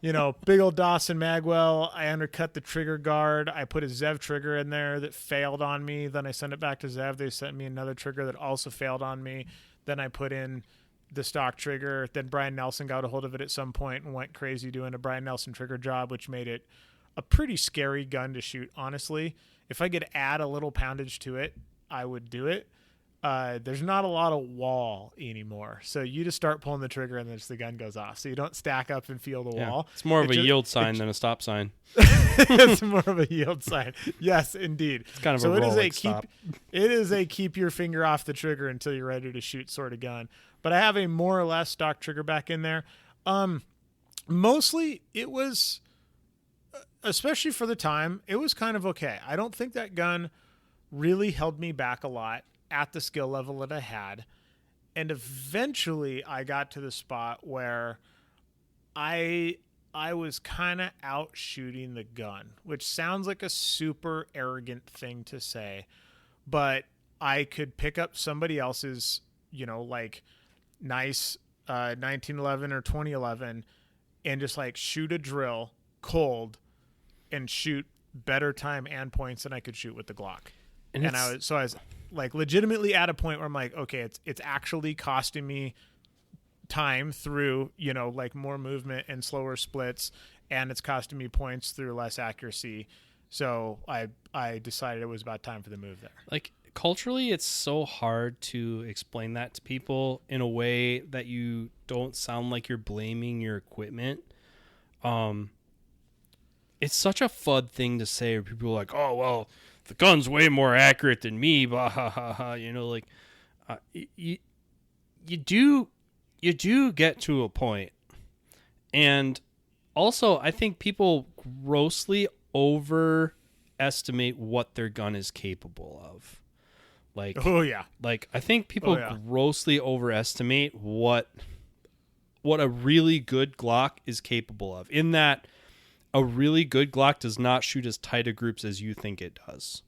Big old Dawson Magwell. I undercut the trigger guard. I put a Zev trigger in there that failed on me. Then I sent it back to Zev. They sent me another trigger that also failed on me. Then I put in the stock trigger. Then Brian Nelson got a hold of it at some point and went crazy doing a Brian Nelson trigger job, which made it a pretty scary gun to shoot, honestly. if I could add a little poundage to it, I would do it. There's not a lot of wall anymore. So you just start pulling the trigger and then the gun goes off. So you don't stack up and feel the wall. It's more of a yield sign than a stop sign. It's more of a yield sign. Yes, indeed. It's kind of a rolling stop. It is a keep your finger off the trigger until you're ready to shoot sort of gun. But I have a more or less stock trigger back in there. Mostly it was, especially for the time, it was kind of okay. I don't think that gun really held me back a lot at the skill level that I had. And eventually I got to the spot where I was kind of out shooting the gun, which sounds like a super arrogant thing to say, but I could pick up somebody else's, like nice 1911 or 2011 and just like shoot a drill cold and shoot better time and points than I could shoot with the Glock. And I was like legitimately at a point where I'm like, okay, it's actually costing me time through, like more movement and slower splits, and it's costing me points through less accuracy. So I decided it was about time for the move there. Like culturally, it's so hard to explain that to people in a way that you don't sound like you're blaming your equipment. It's such a FUD thing to say where people are like, oh, well, the gun's way more accurate than me, blah, ha, ha, ha. You do get to a point. And also, I think people grossly overestimate what their gun is capable of. I think people grossly overestimate what a really good Glock is capable of. In that, a really good Glock does not shoot as tight a groups as you think it does.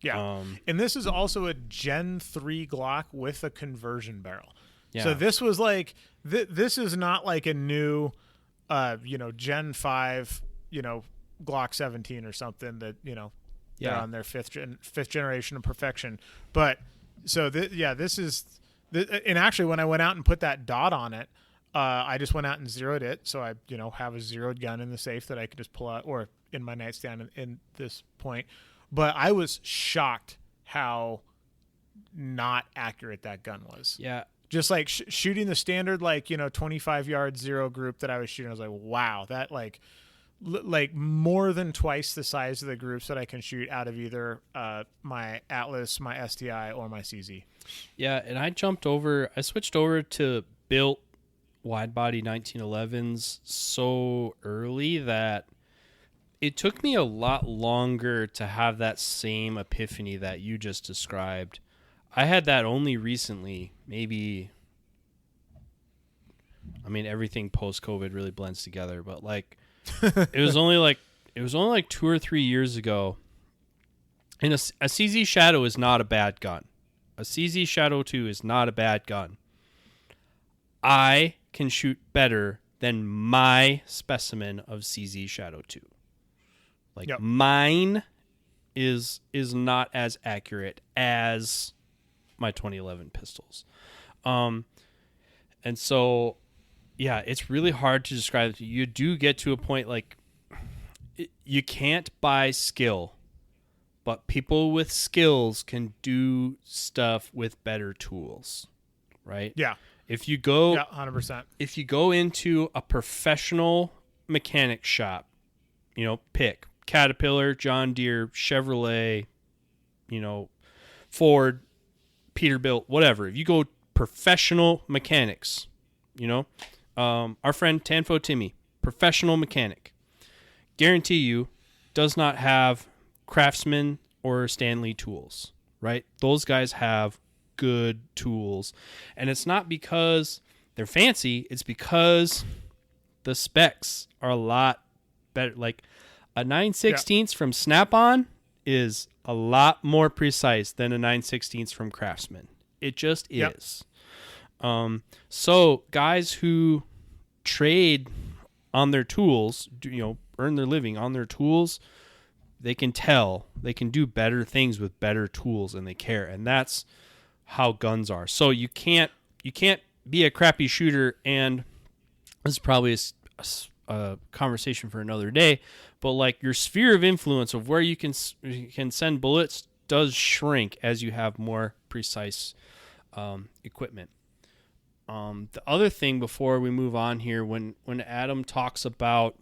Yeah. And this is also a Gen 3 Glock with a conversion barrel. Yeah. So this was like, this is not like a new, Gen 5, Glock 17 or something that, they're on their fifth generation of perfection. But so this is, and actually when I went out and put that dot on it, I just went out and zeroed it. So I, have a zeroed gun in the safe that I could just pull out, or in my nightstand in this point. But I was shocked how not accurate that gun was. Yeah. Just like shooting the standard, 25 yard zero group that I was shooting. I was like, wow, that like more than twice the size of the groups that I can shoot out of either my Atlas, my STI, or my CZ. Yeah. And I switched over to built wide body 1911s so early that it took me a lot longer to have that same epiphany that you just described. I had that only recently, maybe. I mean, everything post-COVID really blends together, but it was only like 2 or 3 years ago. And a CZ Shadow is not a bad gun. A CZ Shadow 2 is not a bad gun. I can shoot better than my specimen of CZ Shadow 2. Mine is not as accurate as my 2011 pistols. And so, yeah, it's really hard to describe. You do get to a point you can't buy skill, but people with skills can do stuff with better tools, right? Yeah. If you go, 100%. If you go into a professional mechanic shop, pick Caterpillar, John Deere, Chevrolet, Ford, Peterbilt, whatever. If you go professional mechanics, our friend Tanfo Timmy, professional mechanic, guarantee you does not have Craftsman or Stanley tools, right? Those guys have good tools, and it's not because they're fancy, it's because the specs are a lot better. Like a 9/16 from Snap-on is a lot more precise than a 9/16 from Craftsman. It just is. So guys who trade on their tools, earn their living on their tools, they can do better things with better tools, and they care. And that's how guns are. So you can't be a crappy shooter, and this is probably a conversation for another day, but like your sphere of influence of where you can send bullets does shrink as you have more precise equipment. The other thing before we move on here, when Adam talks about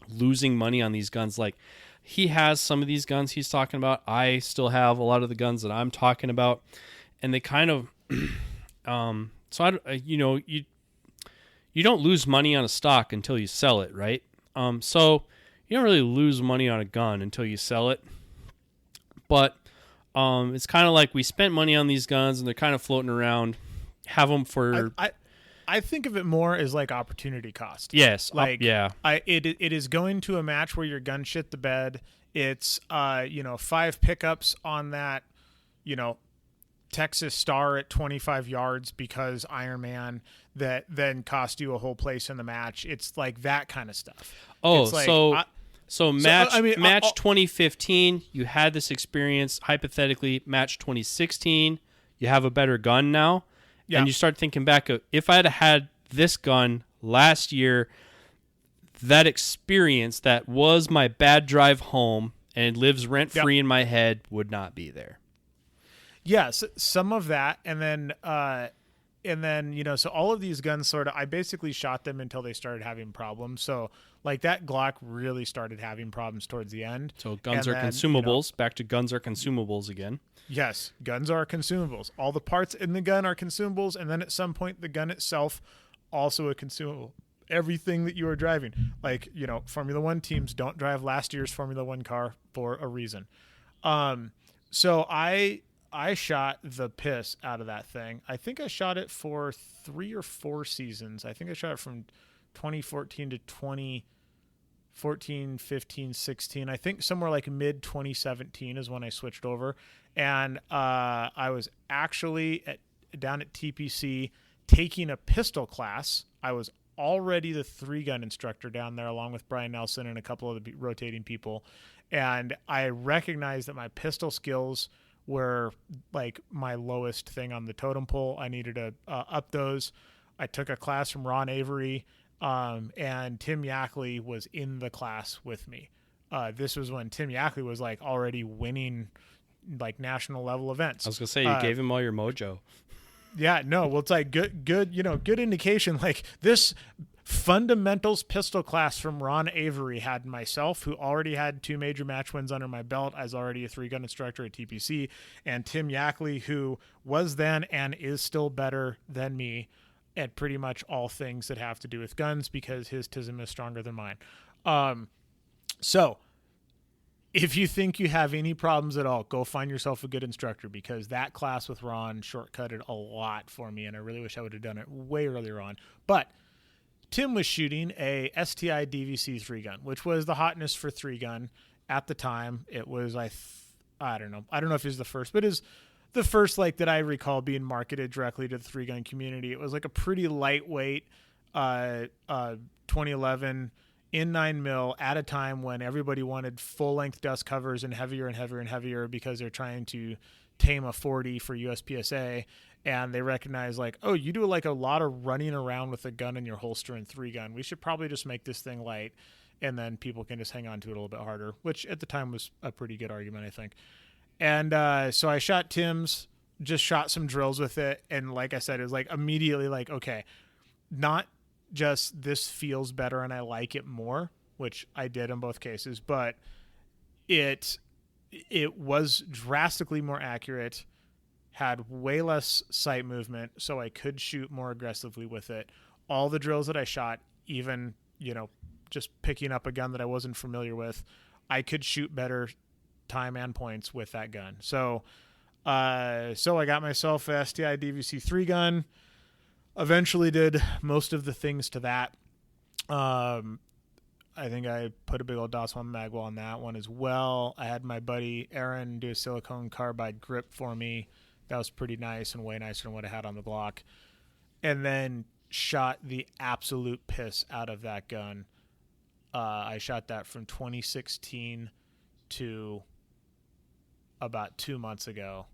losing money on these guns, like he has some of these guns he's talking about. I still have a lot of the guns that I'm talking about, and they kind of, you don't lose money on a stock until you sell it, right? So you don't really lose money on a gun until you sell it, but it's kind of like we spent money on these guns and they're kind of floating around. Have them for. I think of it more as like opportunity cost. Yes. Like yeah. It is going to a match where your gun shit the bed. It's 5 pickups on that, Texas Star at 25 yards because Iron Man that then cost you a whole place in the match. It's like that kind of stuff. Oh, it's like, match 2015, you had this experience. Hypothetically, match 2016, you have a better gun now. Yeah. And you start thinking back of, if I had this gun last year, that experience that was my bad drive home and lives rent-free in my head would not be there. Yes, some of that. And then, so all of these guns I basically shot them until they started having problems. So like that Glock really started having problems towards the end. So guns are consumables. Back to guns are consumables again. Yes, guns are consumables. All the parts in the gun are consumables, and then at some point the gun itself also a consumable. Everything that you are driving, like Formula One teams don't drive last year's Formula One car for a reason. So I shot the piss out of that thing. I think I shot it for 3 or 4 seasons. I think I shot it from 2014 to 2014, 15, 16. I think somewhere like mid 2017 is when I switched over. And I was actually down at TPC taking a pistol class. I was already the 3-gun instructor down there along with Brian Nelson and a couple of the rotating people. And I recognized that my pistol skills were like my lowest thing on the totem pole. I needed to up those. I took a class from Ron Avery, and Tim Yackley was in the class with me. This was when Tim Yackley was like already winning like national level events. I was gonna say you gave him all your mojo. Yeah, no, well, it's like good, good indication. Like this fundamentals pistol class from Ron Avery had myself, who already had 2 major match wins under my belt. I was already a 3-gun instructor at TPC, and Tim Yackley, who was then and is still better than me at pretty much all things that have to do with guns because his TISM is stronger than mine. So if you think you have any problems at all, go find yourself a good instructor because that class with Ron shortcutted a lot for me, and I really wish I would have done it way earlier on. But Tim was shooting a STI DVC 3-gun, which was the hotness for 3-gun at the time. It was, I don't know. I don't know if it was the first, but it was the first like that I recall being marketed directly to the 3-gun community. It was like a pretty lightweight 2011 in 9mm at a time when everybody wanted full-length dust covers and heavier and heavier and heavier because they're trying to tame a 40 for USPSA, and they recognize like, oh, you do like a lot of running around with a gun in your holster in 3-gun. We should probably just make this thing light, and then people can just hang on to it a little bit harder, which at the time was a pretty good argument, I think. And so I shot Tim's, just shot some drills with it, and like I said, it was like immediately like, okay, not just this feels better and I like it more, which I did in both cases, but it was drastically more accurate, had way less sight movement, so I could shoot more aggressively with it. All the drills that I shot, even, just picking up a gun that I wasn't familiar with, I could shoot better time and points with that gun. So I got myself a STI DVC 3-gun. Eventually did most of the things to that. I think I put a big old DOS 1 magwell on that one as well. I had my buddy Aaron do a silicone carbide grip for me. That was pretty nice and way nicer than what I had on the Glock. And then shot the absolute piss out of that gun. I shot that from 2016 to about 2 months ago.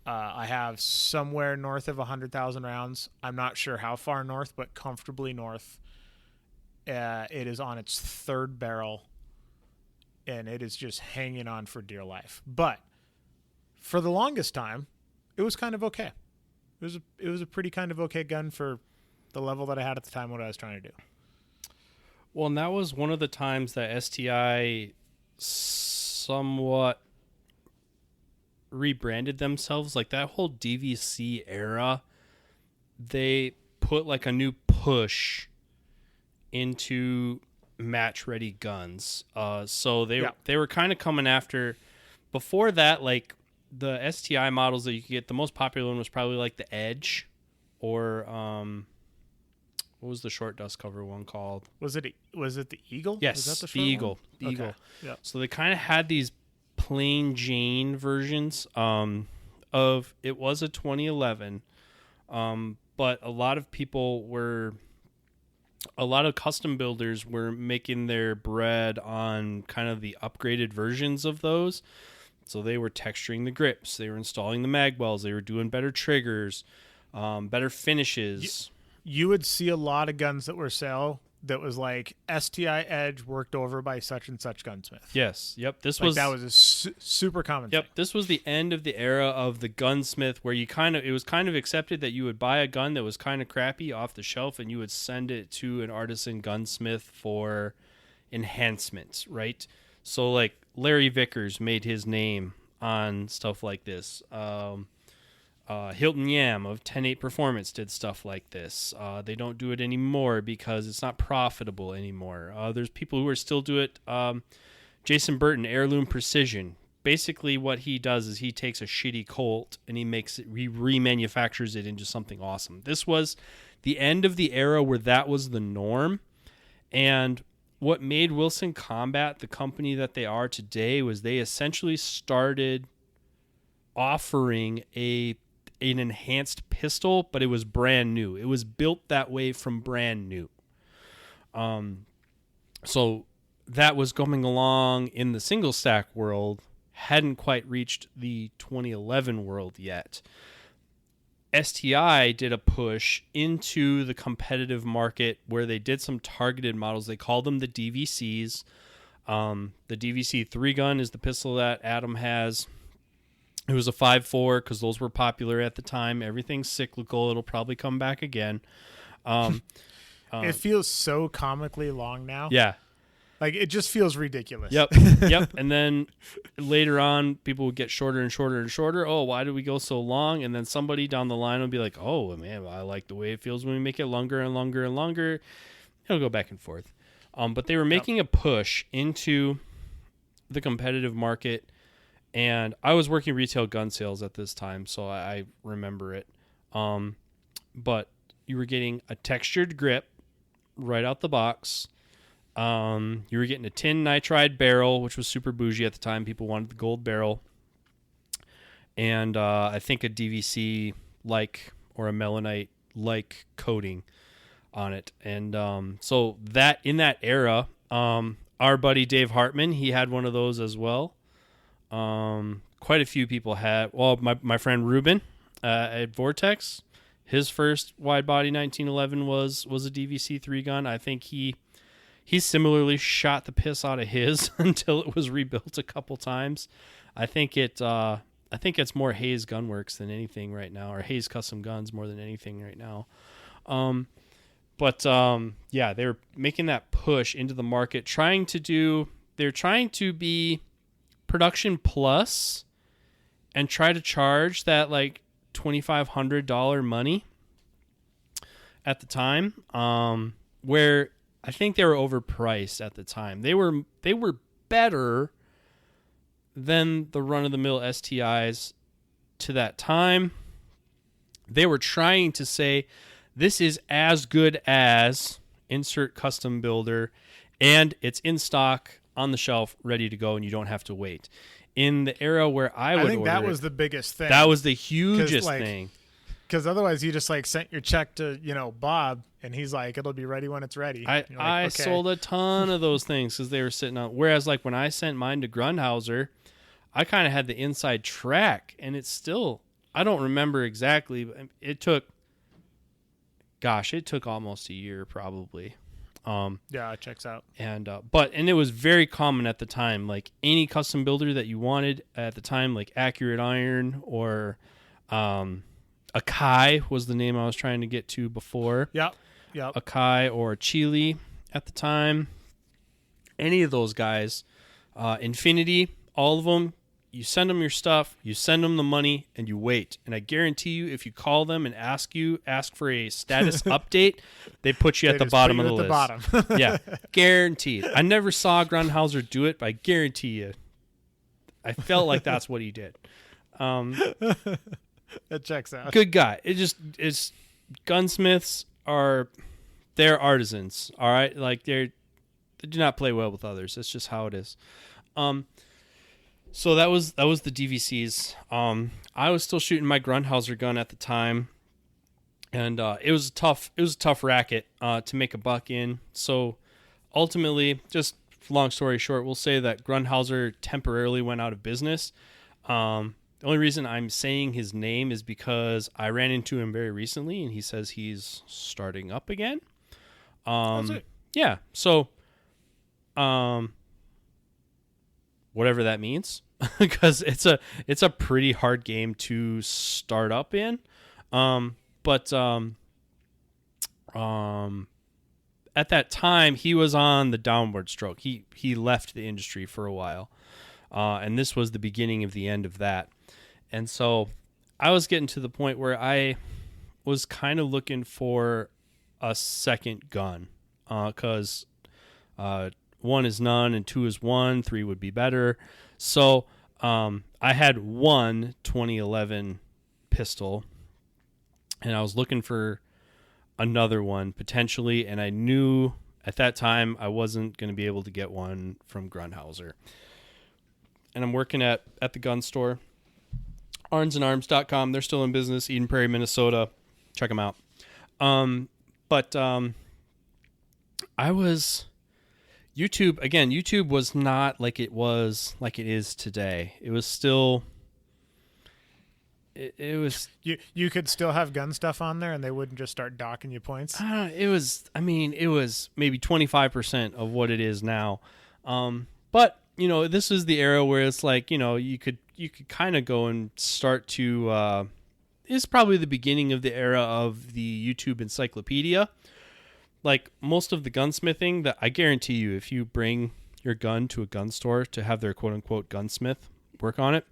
I have somewhere north of 100,000 rounds. I'm not sure how far north, but comfortably north. It is on its third barrel, and it is just hanging on for dear life. But for the longest time, it was kind of okay. It was a pretty kind of okay gun for the level that I had at the time, what I was trying to do. Well, and that was one of the times that STI somewhat rebranded themselves. Like that whole DVC era, they put like a new push into match ready guns. So they were kind of coming after. Before that, like the STI models that you could get, the most popular one was probably like the Edge, or what was the short dust cover one called? Was it the Eagle? Yes, was that the Eagle. The okay. Eagle. Yep. So they kind of had these plain Jane versions of it was a 2011, but a lot of custom builders were making their bread on kind of the upgraded versions of those. So they were texturing the grips, they were installing the mag wells, they were doing better triggers, better finishes. You would see a lot of guns that were sale that was like STI Edge worked over by such and such gunsmith. Yes. Yep. That was a super common thing. This was the end of the era of the gunsmith where it was kind of accepted that you would buy a gun that was kind of crappy off the shelf and you would send it to an artisan gunsmith for enhancements, right? So like Larry Vickers made his name on stuff like this. Hilton Yam of 10-8 Performance did stuff like this. They don't do it anymore because it's not profitable anymore. There's people who are still do it. Jason Burton, Heirloom Precision. Basically what he does is he takes a shitty Colt and he remanufactures it into something awesome. This was the end of the era where that was the norm. And what made Wilson Combat the company that they are today was they essentially started offering an enhanced pistol, but it was brand new. It was built that way from brand new. So that was going along in the single stack world, hadn't quite reached the 2011 world yet. STI did a push into the competitive market where they did some targeted models. They called them the DVCs. The DVC 3 gun is the pistol that Adam has. It was a 5.4 because those were popular at the time. Everything's cyclical. It'll probably come back again. It feels so comically long now. Yeah. Like, it just feels ridiculous. Yep. And then later on, people would get shorter and shorter and shorter. Oh, why did we go so long? And then somebody down the line will be like, oh, man, I like the way it feels when we make it longer and longer and longer. It'll go back and forth. But they were making a push into the competitive market. And I was working retail gun sales at this time, so I remember it. But you were getting a textured grip right out the box. You were getting a tin nitride barrel, which was super bougie at the time. People wanted the gold barrel. And I think a DVC-like or a melanite-like coating on it. And so that in that era, our buddy Dave Hartman, he had one of those as well. Quite a few people had. Well, my friend Ruben at Vortex, his first wide body 1911 was a DVC 3 gun. I think he similarly shot the piss out of his until it was rebuilt a couple times. I think it's more Hayes Gunworks than anything right now, or Hayes Custom Guns more than anything right now. But they were making that push into the market, they're trying to be production plus and try to charge that like $2,500 money at the time, where I think they were overpriced at the time. They were better than the run-of-the-mill STIs to that time. They were trying to say, this is as good as insert custom builder, and it's in stock, on the shelf, ready to go, and you don't have to wait. In the era where I think that was the biggest thing. That was the hugest thing. Because otherwise you just like sent your check to, Bob, and he's like, it'll be ready when it's ready. I sold a ton of those things because they were sitting on. Whereas like when I sent mine to Grundhauser, I kind of had the inside track, and it's still, I don't remember exactly, but it took almost a year probably Yeah, it checks out. And it was very common at the time. Like any custom builder that you wanted at the time, like Accurate Iron or Akai was the name I was trying to get to before. Yep. Akai or Chile at the time. Any of those guys, Infinity, all of them. You send them your stuff, you send them the money, and you wait. And I guarantee you, if you call them and ask for a status update, they put you at the bottom of the list. Bottom. Yeah, guaranteed. I never saw Grunhauser do it, but I guarantee you, I felt like that's what he did. It checks out. Good guy. It's gunsmiths they're artisans. All right, like they do not play well with others. That's just how it is. So that was the DVCs. I was still shooting my Grunhauser gun at the time, and it was a tough racket to make a buck in. So ultimately, just long story short, we'll say that Grunhauser temporarily went out of business. The only reason I'm saying his name is because I ran into him very recently, and he says he's starting up again. That's it. Yeah. So, whatever that means, because it's a pretty hard game to start up in. But at that time he was on the downward stroke. He left the industry for a while. And this was the beginning of the end of that. And so I was getting to the point where I was kind of looking for a second gun, because 1 is none and 2 is 1, 3 would be better. So I had one 2011 pistol, and I was looking for another one potentially, and I knew at that time I wasn't going to be able to get one from Grunhauser. And I'm working at the gun store, armsandarms.com. They're still in business, Eden Prairie, Minnesota. Check them out. I was... YouTube was not like it is today. It was still... It was... You could still have gun stuff on there, and they wouldn't just start docking you points? It was maybe 25% of what it is now. But, this is the era where it's like, you could kind of go and start to... it's probably the beginning of the era of the YouTube encyclopedia. Like most of the gunsmithing, that I guarantee you, if you bring your gun to a gun store to have their quote-unquote gunsmith work on it,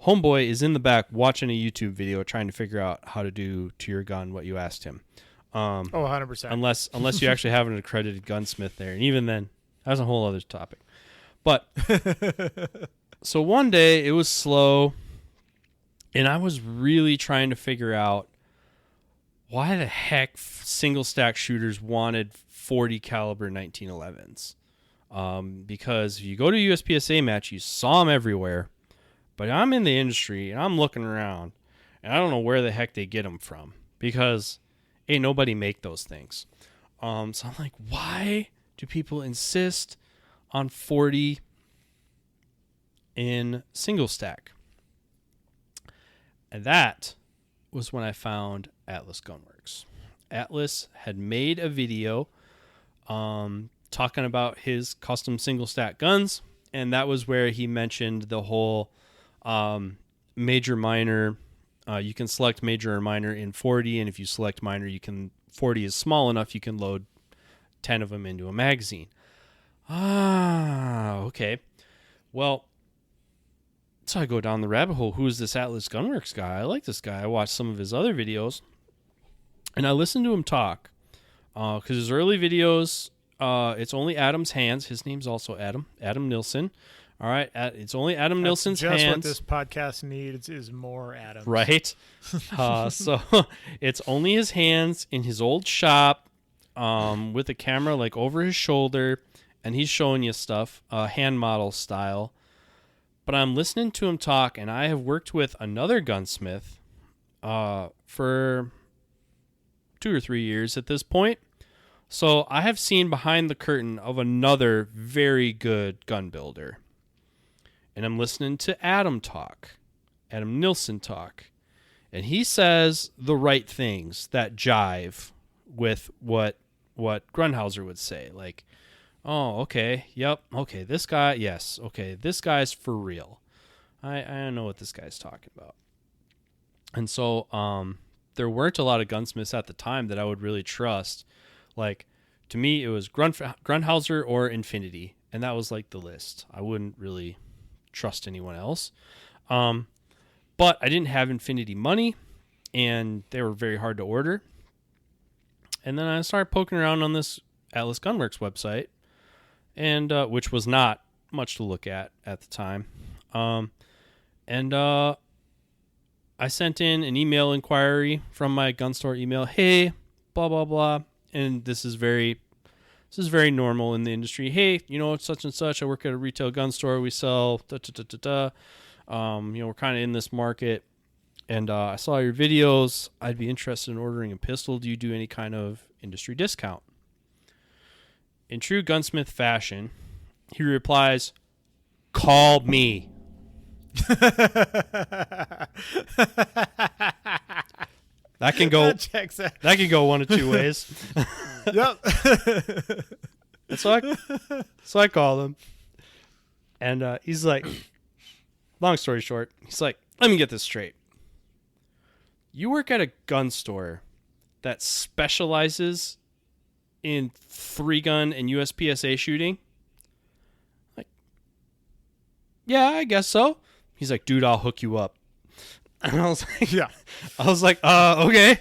homeboy is in the back watching a YouTube video trying to figure out how to do to your gun what you asked him. 100%. Unless you actually have an accredited gunsmith there. And even then, that's a whole other topic. But, so one day it was slow, and I was really trying to figure out why the heck single stack shooters wanted 40 caliber 1911s. Because if you go to a USPSA match, you saw them everywhere. But I'm in the industry, and I'm looking around, and I don't know where the heck they get them from, because ain't nobody make those things. So I'm like, why do people insist on 40 in single stack? And that was when I found Atlas Gunworks. Atlas had made a video talking about his custom single stack guns, and that was where he mentioned the whole major minor. You can select major or minor in 40, and if you select minor, 40 is small enough, you can load 10 of them into a magazine. Okay. Well, so I go down the rabbit hole. Who is this Atlas Gunworks guy? I like this guy. I watched some of his other videos, and I listened to him talk. Because his early videos, it's only Adam's hands. His name's also Adam Nilsson. All right, it's only Adam Nilsson's hands. Just what this podcast needs is more Adams. Right. So it's only his hands in his old shop, with a camera like over his shoulder, and he's showing you stuff, hand model style. But I'm listening to him talk, and I have worked with another gunsmith for 2 or 3 years at this point. So I have seen behind the curtain of another very good gun builder. And I'm listening to Adam Nilsson talk. And he says the right things that jive with what what Grunhauser would say. Like, oh, okay, yep, okay, this guy, yes, okay, this guy's for real. I don't know what this guy's talking about. And so there weren't a lot of gunsmiths at the time that I would really trust. Like, to me, it was Grunhauser or Infinity, and that was like the list. I wouldn't really trust anyone else. But I didn't have Infinity money, and they were very hard to order. And then I started poking around on this Atlas Gunworks website, and which was not much to look at the time. And I sent in an email inquiry from my gun store email. Hey, blah blah blah, and this is very normal in the industry. Hey, it's such and such. I work at a retail gun store. We sell da da da da da. We're kind of in this market, and I saw your videos. I'd be interested in ordering a pistol. Do you do any kind of industry discount? In true gunsmith fashion, he replies, "Call me." That can go. That can go one of two ways. Yep. So I called him, and he's like, long story short, he's like, let me get this straight. You work at a gun store that specializes in 3-gun and USPSA shooting? Like, yeah, I guess so. He's like, dude, I'll hook you up. And I was like, yeah. I was like, okay.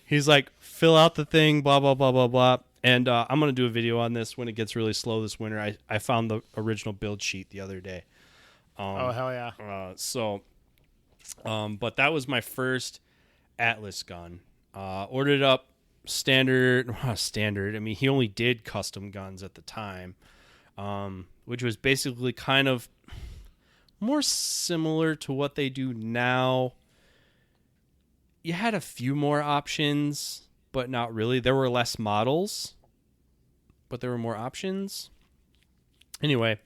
He's like, fill out the thing, blah, blah, blah, blah, blah. And I'm going to do a video on this when it gets really slow this winter. I found the original build sheet the other day. Oh, hell yeah. But that was my first Atlas gun. Ordered up standard. I mean, he only did custom guns at the time, which was basically kind of more similar to what they do now. You had a few more options, but not really. There were less models, but there were more options. Anyway,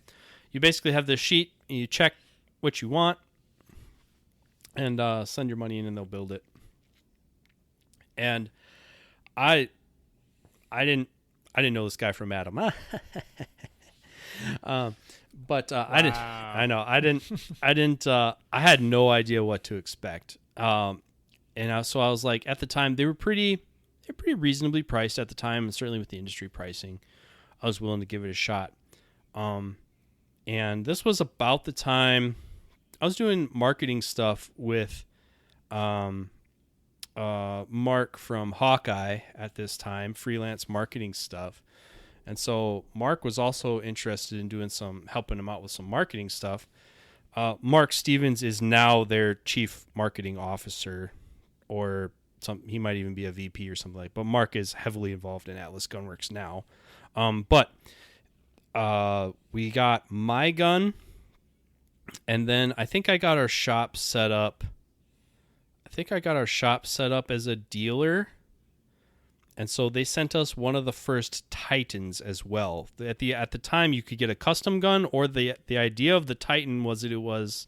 you basically have this sheet, and you check what you want, and send your money in, and they'll build it. And I didn't know this guy from Adam. But wow. I had no idea what to expect. So I was like, at the time, they're pretty reasonably priced at the time, and certainly with the industry pricing, I was willing to give it a shot. And this was about the time I was doing marketing stuff with Mark from Hawkeye at this time, freelance marketing stuff. And so Mark was also interested in doing helping him out with some marketing stuff. Mark Stevens is now their chief marketing officer, or he might even be a VP or something like that. But Mark is heavily involved in Atlas Gunworks now. But we got my gun, and then I think I got our shop set up. As a dealer. And so they sent us one of the first Titans as well. At the time, you could get a custom gun, or the idea of the Titan was that it was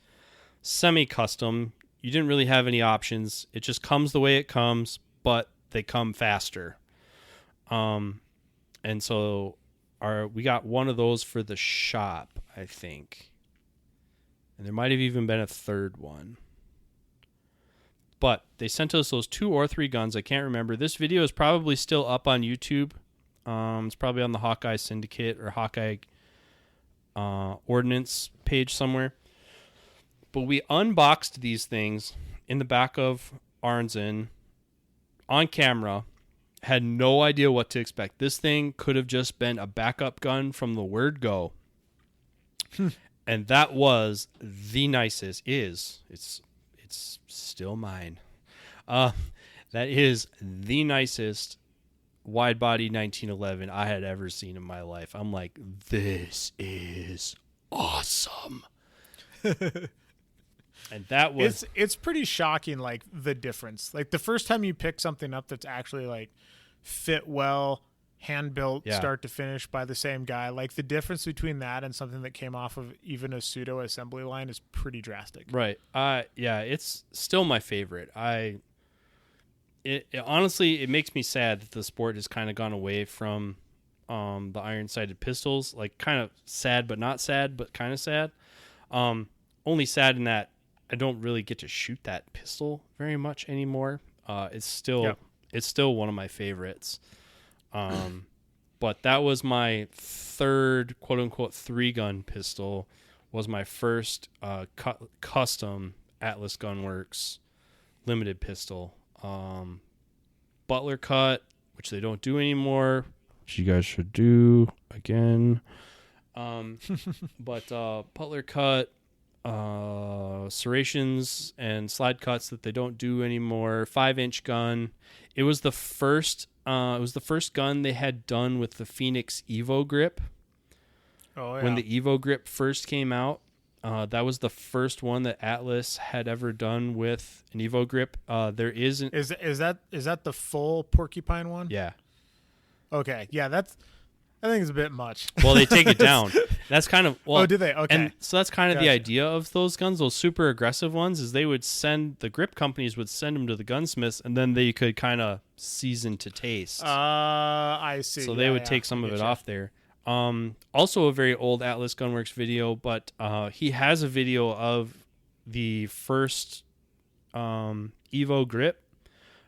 semi-custom. You didn't really have any options. It just comes the way it comes, but they come faster. And so we got one of those for the shop, I think. And there might have even been a third one. But they sent us those 2 or 3 guns. I can't remember. This video is probably still up on YouTube. It's probably on the Hawkeye Syndicate or Hawkeye Ordnance page somewhere. But we unboxed these things in the back of Arnzen on camera. Had no idea what to expect. This thing could have just been a backup gun from the word go. And that was the nicest. It's still mine. That is the nicest wide body 1911 I had ever seen in my life. I'm like, this is awesome. And that was it's pretty shocking, like the difference. Like the first time you pick something up that's actually like fit well, hand built, start to finish by the same guy. Like the difference between that and something that came off of even a pseudo assembly line is pretty drastic. Right. Yeah, it's still my favorite. Honestly, it makes me sad that the sport has kind of gone away from the iron-sighted pistols. Like, kind of sad, but not sad, but kind of sad. Only sad in that I don't really get to shoot that pistol very much anymore. It's still one of my favorites. But that was my third quote unquote 3-gun pistol. Was my first custom Atlas Gunworks limited pistol. Butler cut, which they don't do anymore, which you guys should do again. But Butler cut, serrations and slide cuts that they don't do anymore. 5-inch gun. It was the first gun they had done with the Phoenix Evo grip. Oh yeah. When the Evo grip first came out, that was the first one that Atlas had ever done with an Evo grip. There is that the full porcupine one? Yeah. Okay. Yeah, I think it's a bit much. Well, they take it down. That's kind of Oh, do they? Okay. And so that's kind of the idea of those guns. Those super aggressive ones is the grip companies would send them to the gunsmiths, and then they could kind of season to taste. I see. So they would take some of it off there. Also a very old Atlas Gunworks video, but he has a video of the first Evo grip.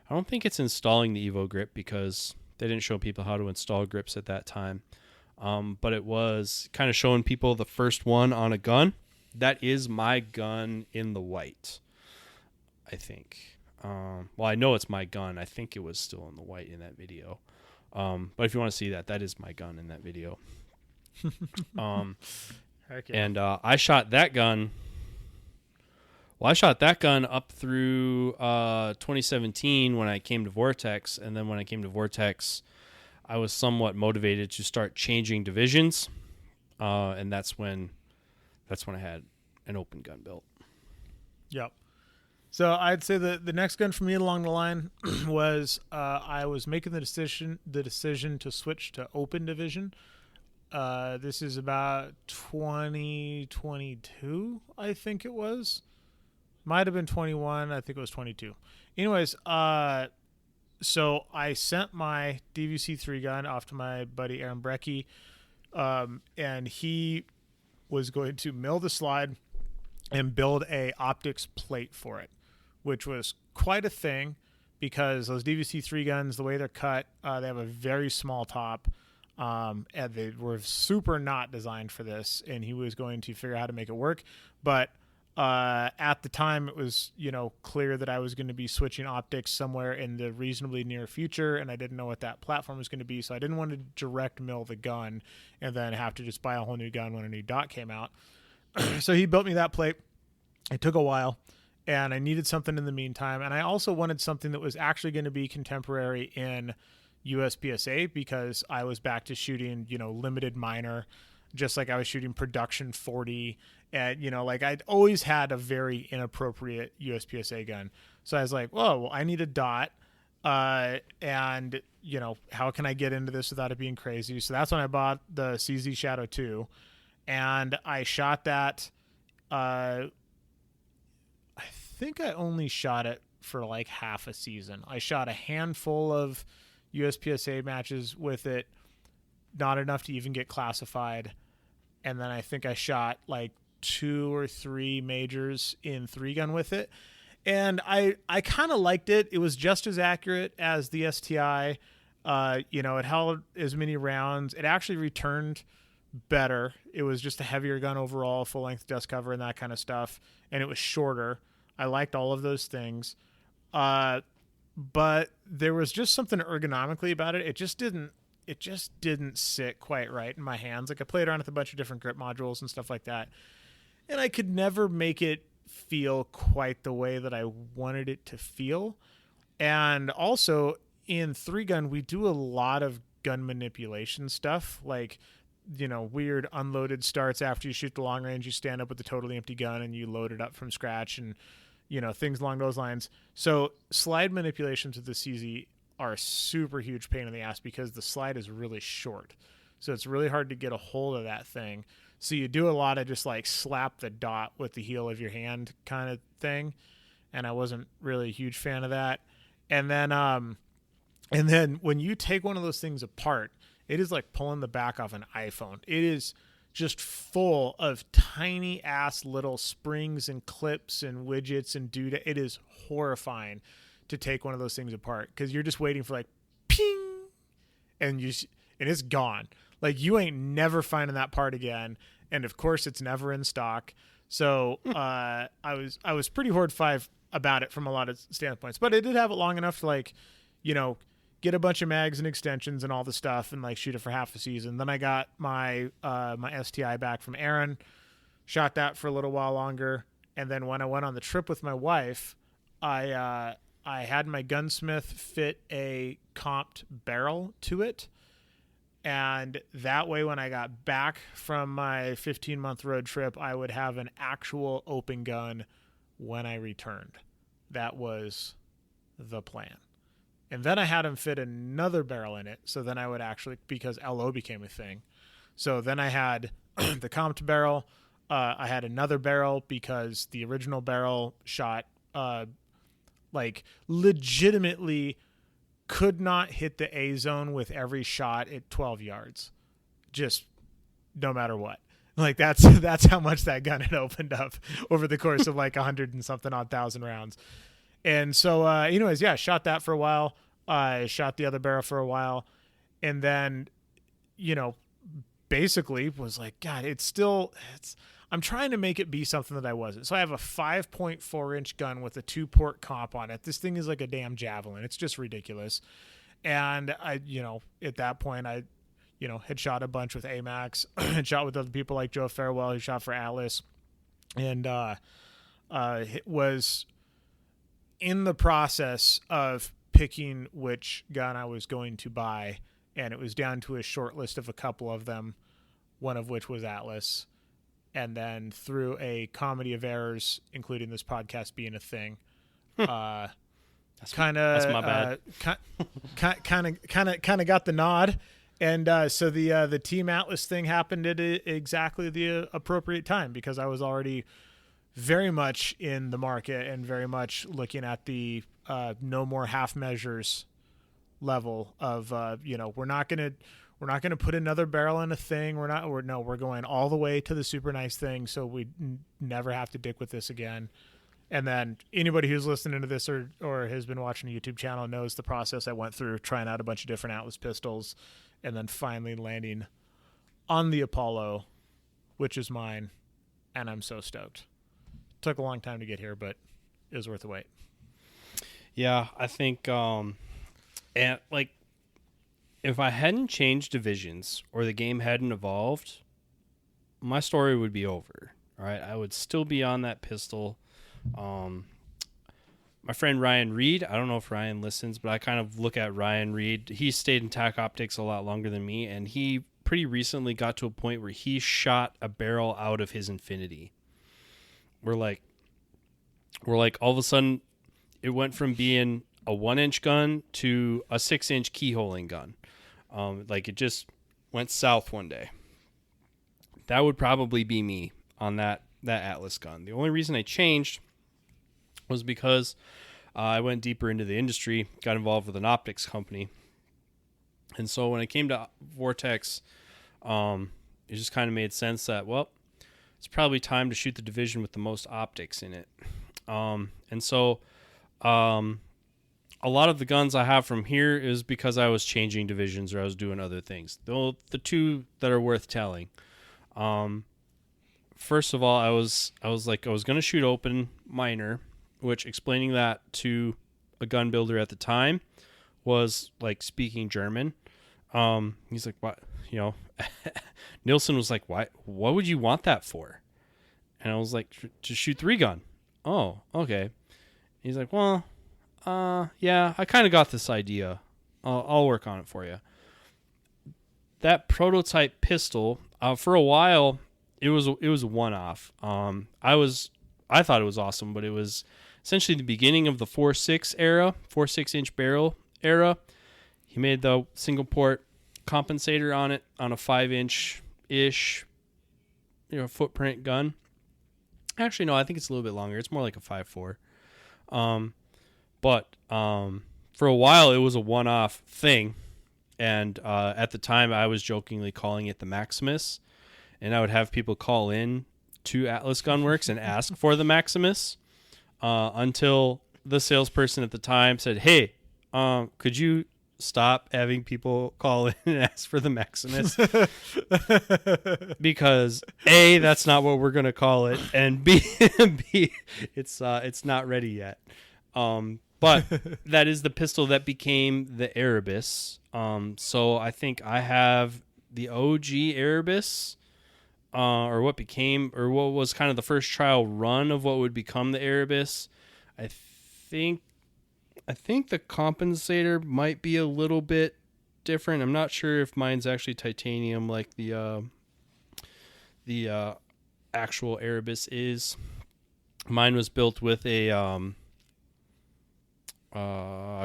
I don't think it's installing the Evo grip because they didn't show people how to install grips at that time. But it was kind of showing people the first one on a gun. That is my gun in the white, I think. Well, I know it's my gun. I think it was still in the white in that video. But if you want to see that is my gun in that video. Heck yeah. And I shot that gun. Well, I shot that gun up through 2017 when I came to Vortex, and then when I came to Vortex, I was somewhat motivated to start changing divisions, and that's when I had an open gun built. Yep. So I'd say the next gun for me along the line was I was making the decision to switch to open division. This is about 2022, I think it was. Might have been 21. I think it was 22. Anyways, so I sent my DVC-3 gun off to my buddy Aaron Brecky, and he was going to mill the slide and build a optics plate for it, which was quite a thing because those DVC-3 guns, the way they're cut, they have a very small top, and they were super not designed for this, and he was going to figure out how to make it work. But at the time, it was clear that I was going to be switching optics somewhere in the reasonably near future, and I didn't know what that platform was going to be, so I didn't want to direct mill the gun and then have to just buy a whole new gun when a new dot came out. So he built me that plate. It took a while, and I needed something in the meantime, and I also wanted something that was actually going to be contemporary in USPSA because I was back to shooting limited minor, just like I was shooting production 40. And, I'd always had a very inappropriate USPSA gun. So I was like, well, I need a dot. And, how can I get into this without it being crazy? So that's when I bought the CZ Shadow 2. And I shot that. I think I only shot it for like half a season. I shot a handful of USPSA matches with it, not enough to even get classified. And then I think I shot like 2 or 3 majors in 3-gun with it. And I kind of liked it. It was just as accurate as the STI. It held as many rounds. It actually returned better. It was just a heavier gun overall, full length dust cover and that kind of stuff. And it was shorter. I liked all of those things. But there was just something ergonomically about it. It just didn't sit quite right in my hands. Like I played around with a bunch of different grip modules and stuff like that, and I could never make it feel quite the way that I wanted it to feel. And also in 3-gun, we do a lot of gun manipulation stuff, like weird unloaded starts after you shoot the long range. You stand up with a totally empty gun and you load it up from scratch, and things along those lines. So slide manipulations with the CZ are a super huge pain in the ass because the slide is really short. So it's really hard to get a hold of that thing. So you do a lot of just like slap the dot with the heel of your hand kind of thing. And I wasn't really a huge fan of that. And then when you take one of those things apart, it is like pulling the back off an iPhone. It is just full of tiny ass little springs and clips and widgets and dude. It is horrifying to take one of those things apart because you're just waiting for like ping, and it's gone. Like you ain't never finding that part again, and of course it's never in stock. So I was pretty Horde 5 about it from a lot of standpoints, but I did have it long enough to like, get a bunch of mags and extensions and all the stuff and like shoot it for half a season. Then I got my my STI back from Aaron, shot that for a little while longer, and then when I went on the trip with my wife, I had my gunsmith fit a comped barrel to it. And that way, when I got back from my 15-month road trip, I would have an actual open gun when I returned. That was the plan. And then I had him fit another barrel in it. So then I would actually, because LO became a thing. So then I had the comped barrel. I had another barrel because the original barrel shot like legitimately could not hit the A zone with every shot at 12 yards, just no matter what. Like that's how much that gun had opened up over the course of like 100 and something odd thousand rounds. And so, anyways, yeah, shot that for a while. I shot the other barrel for a while, and then, basically was like, God, I'm trying to make it be something that I wasn't. So I have a 5.4 inch gun with a 2-port comp on it. This thing is like a damn javelin. It's just ridiculous. And I, at that point I, had shot a bunch with AMAX, had shot with other people like Joe Farewell, who shot for Atlas, and was in the process of picking which gun I was going to buy. And it was down to a short list of a couple of them, one of which was Atlas. And then through a comedy of errors, including this podcast being a thing, that's my bad. Kind of got the nod, and so the Team Atlas thing happened at exactly the appropriate time because I was already very much in the market and very much looking at the no more half measures level of we're not gonna put another barrel in a thing. We're going all the way to the super nice thing, so we never have to dick with this again. And then anybody who's listening to this or has been watching a YouTube channel knows the process I went through, trying out a bunch of different Atlas pistols, and then finally landing on the Apollo, which is mine, and I'm so stoked. Took a long time to get here, but it was worth the wait. Yeah, I think, and like, if I hadn't changed divisions or the game hadn't evolved, my story would be over. All right, I would still be on that pistol. My friend Ryan Reed, I don't know if Ryan listens, but I kind of look at Ryan Reed. He stayed in TAC Optics a lot longer than me, and he pretty recently got to a point where he shot a barrel out of his Infinity. We're like all of a sudden, it went from being a 1-inch gun to a 6-inch keyholing gun. Like it just went south one day. That would probably be me on that Atlas gun. The only reason I changed was because I went deeper into the industry, got involved with an optics company. And so when it came to Vortex, it just kind of made sense that, well, it's probably time to shoot the division with the most optics in it. And so a lot of the guns I have from here is because I was changing divisions or I was doing other things. The two that are worth telling. First of all, I was going to shoot open minor, which explaining that to a gun builder at the time was like speaking German. He's like, what, Nielsen was like, what would you want that for? And I was like, to shoot 3-gun. Oh, okay. He's like, well, yeah, I kind of got this idea. I'll work on it for you. That prototype pistol, for a while, it was a one-off. I thought it was awesome, but it was essentially the beginning of the 4.6-inch barrel era. He made the single port compensator on it on a 5-inch-ish, footprint gun. Actually, no, I think it's a little bit longer. It's more like a 5.4. But for a while it was a one-off thing, and at the time I was jokingly calling it the Maximus, and I would have people call in to Atlas Gunworks and ask for the Maximus until the salesperson at the time said, "Hey, could you stop having people call in and ask for the Maximus?" Because A, that's not what we're going to call it, and B, it's not ready yet. But that is the pistol that became the Erebus. So I think I have the OG Erebus, or what was kind of the first trial run of what would become the Erebus. I think the compensator might be a little bit different. I'm not sure if mine's actually titanium like the actual Erebus is. Mine was built with a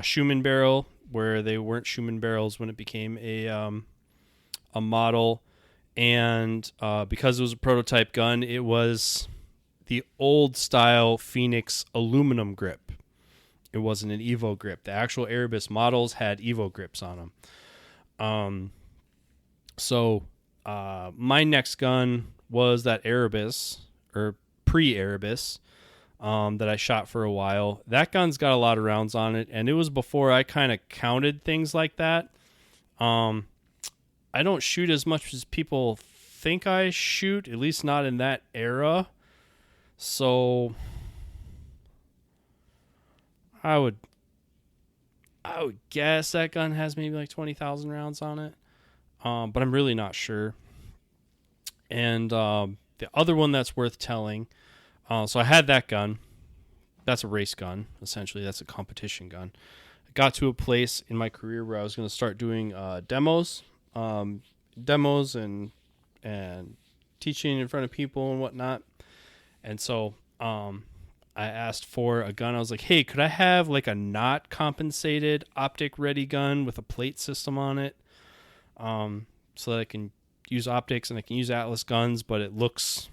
Schumann barrel, where they weren't Schumann barrels when it became a model, and because it was a prototype gun, it was the old style Phoenix aluminum grip. It wasn't an Evo grip. The actual Erebus models had Evo grips on them. So my next gun was that Erebus, or pre-Erebus, that I shot for a while. That gun's got a lot of rounds on it, and it was before I kind of counted things like that. I don't shoot as much as people think I shoot, at least not in that era. So I would guess that gun has maybe like 20,000 rounds on it, but I'm really not sure. And the other one that's worth telling, so I had that gun. That's a race gun, essentially. That's a competition gun. I got to a place in my career where I was going to start doing demos and teaching in front of people and whatnot. And so I asked for a gun. I was like, "Hey, could I have like a not compensated optic ready gun with a plate system on it, so that I can use optics and I can use Atlas guns, but it looks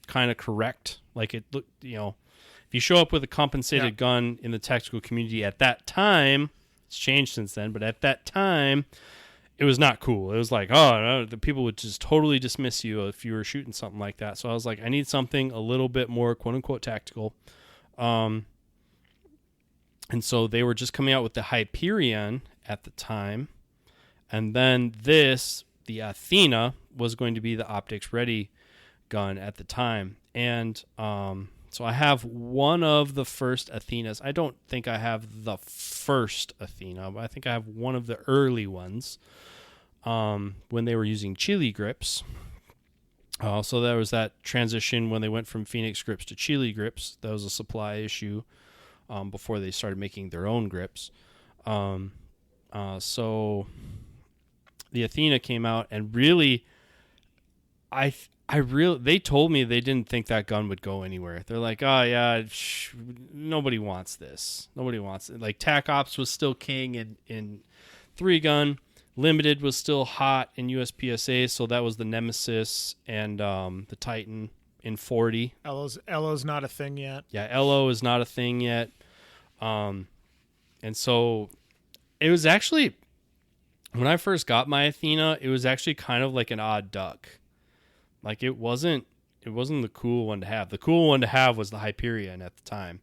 kind of correct? Like it look, if you show up with a compensated gun in the tactical community at that time, it's changed since then, but at that time, it was not cool. It was like, oh, no, the people would just totally dismiss you if you were shooting something like that. So I was like, I need something a little bit more quote unquote tactical. And so they were just coming out with the Hyperion at the time. And then the Athena, was going to be the optics ready gun at the time. And so I have one of the first Athenas. I don't think I have the first Athena, but I think I have one of the early ones, when they were using Chile grips. So there was that transition when they went from Phoenix grips to Chile grips. That was a supply issue before they started making their own grips. So the Athena came out, and really, they told me they didn't think that gun would go anywhere. They're like, oh yeah, nobody wants this. Nobody wants it. Like TAC Ops was still king in 3-gun. Limited was still hot in USPSA, so that was the Nemesis and the Titan in 40. LO's not a thing yet. Yeah, LO is not a thing yet. And so it was actually, when I first got my Athena, it was actually kind of like an odd duck. Like it wasn't the cool one to have. The cool one to have was the Hyperion at the time.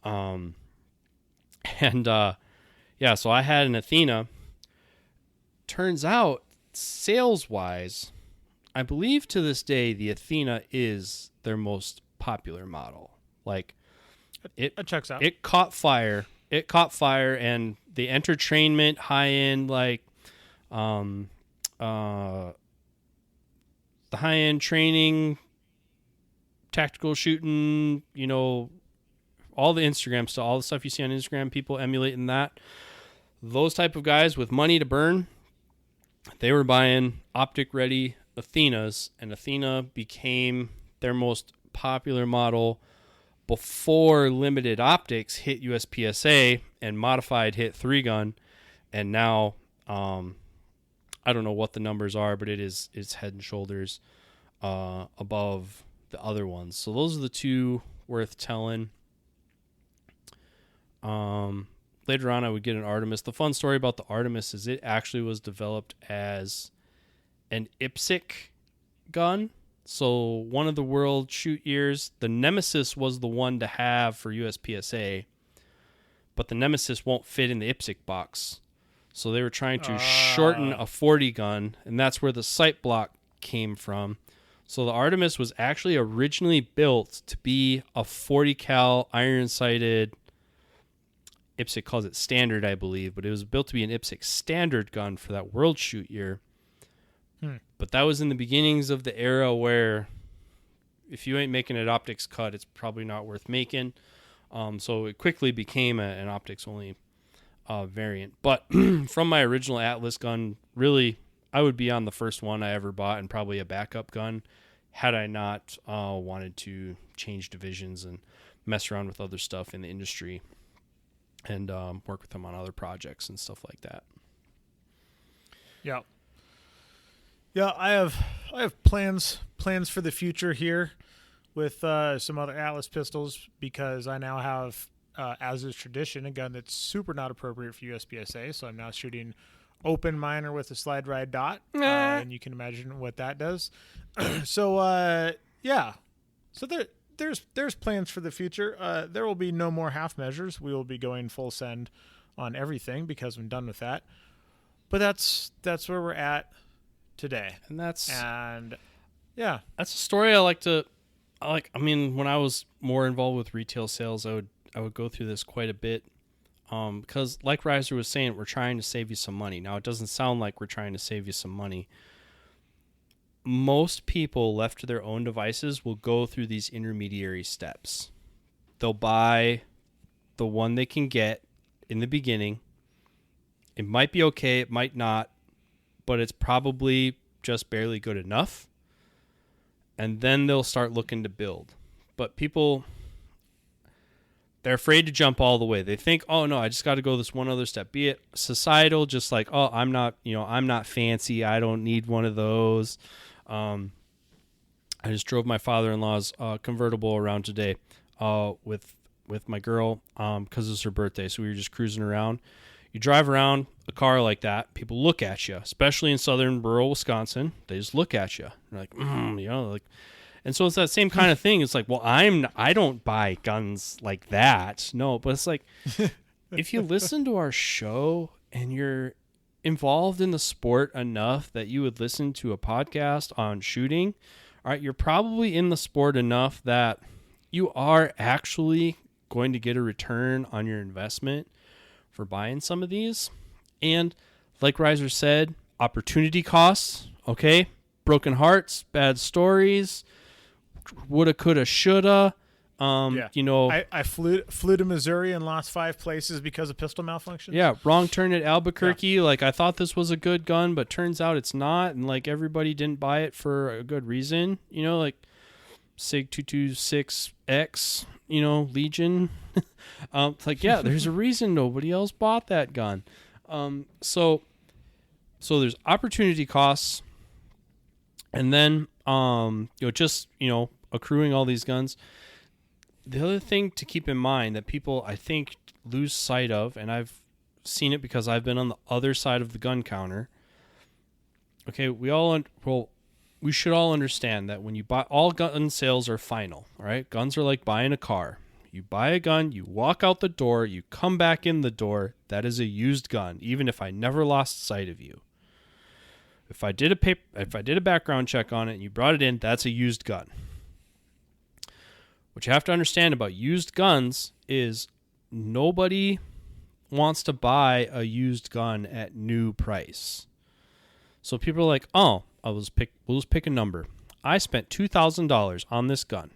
So I had an Athena. Turns out, sales-wise, I believe to this day the Athena is their most popular model. Like it checks out. It caught fire. And the entertainment high-end, like the high-end training, tactical shooting, all the Instagram stuff, all the stuff you see on Instagram, people emulating that. Those type of guys with money to burn, they were buying optic-ready Athenas, and Athena became their most popular model before limited optics hit USPSA and modified hit 3-gun, and now I don't know what the numbers are, but it's head and shoulders above the other ones. So those are the two worth telling. later on I would get an Artemis. The fun story about the Artemis is it actually was developed as an IPSC gun. So one of the world shoot years, the Nemesis was the one to have for USPSA, but the Nemesis won't fit in the IPSC box. So they were trying to shorten a 40 gun, and that's where the sight block came from. So the Artemis was actually originally built to be a 40 cal iron sighted, IPSC calls it standard, I believe, but it was built to be an IPSC standard gun for that world shoot year. But that was in the beginnings of the era where if you ain't making an optics cut, it's probably not worth making. So it quickly became an optics only variant. But from my original Atlas gun, really, I would be on the first one I ever bought and probably a backup gun had I not wanted to change divisions and mess around with other stuff in the industry and work with them on other projects and stuff like that. Yeah. Yeah, I have plans for the future here with some other Atlas pistols because I now have, as is tradition, a gun that's super not appropriate for USPSA. So I'm now shooting open minor with a slide ride dot, and you can imagine what that does. So yeah, so there's plans for the future. There will be no more half measures. We will be going full send on everything because I'm done with that. But that's where we're at today, and yeah, that's a story I like. I mean, when I was more involved with retail sales, I would go through this quite a bit, because like Riser was saying, we're trying to save you some money. Now it doesn't sound like we're trying to save you some money. Most people left to their own devices will go through these intermediary steps. They'll buy the one they can get in the beginning. It might be okay, it might not, but it's probably just barely good enough. And then they'll start looking to build. But people, they're afraid to jump all the way. They think, oh no, I just got to go this one other step. Be it societal, just like, oh, I'm not fancy. I don't need one of those. I just drove my father-in-law's convertible around today with my girl because it's her birthday. So we were just cruising around. You drive around a car like that, people look at you, especially in southern rural Wisconsin. They just look at you. They're like, and so it's that same kind of thing. It's like, well, I don't buy guns like that. No, but it's like, if you listen to our show and you're involved in the sport enough that you would listen to a podcast on shooting, all right, you're probably in the sport enough that you are actually going to get a return on your investment for buying some of these. And like Riser said, opportunity costs, okay? Broken hearts, bad stories, woulda, coulda, shoulda. I flew to Missouri and lost 5 places because of pistol malfunctions. Yeah, wrong turn at Albuquerque. Yeah. Like, I thought this was a good gun, but turns out it's not. And like, everybody didn't buy it for a good reason. Like SIG 226X, Legion. It's like, yeah, there's a reason nobody else bought that gun. So there's opportunity costs, and then accruing all these guns. The other thing to keep in mind that people, I think, lose sight of, and I've seen it because I've been on the other side of the gun counter. Okay, we should all understand that when you buy, all gun sales are final. All right, guns are like buying a car. You buy a gun, you walk out the door, you come back in the door. That is a used gun, even if I never lost sight of you. If I did a background check on it and you brought it in, that's a used gun. What you have to understand about used guns is nobody wants to buy a used gun at new price. So people are like, oh, we'll just pick a number. I spent $2,000 on this gun.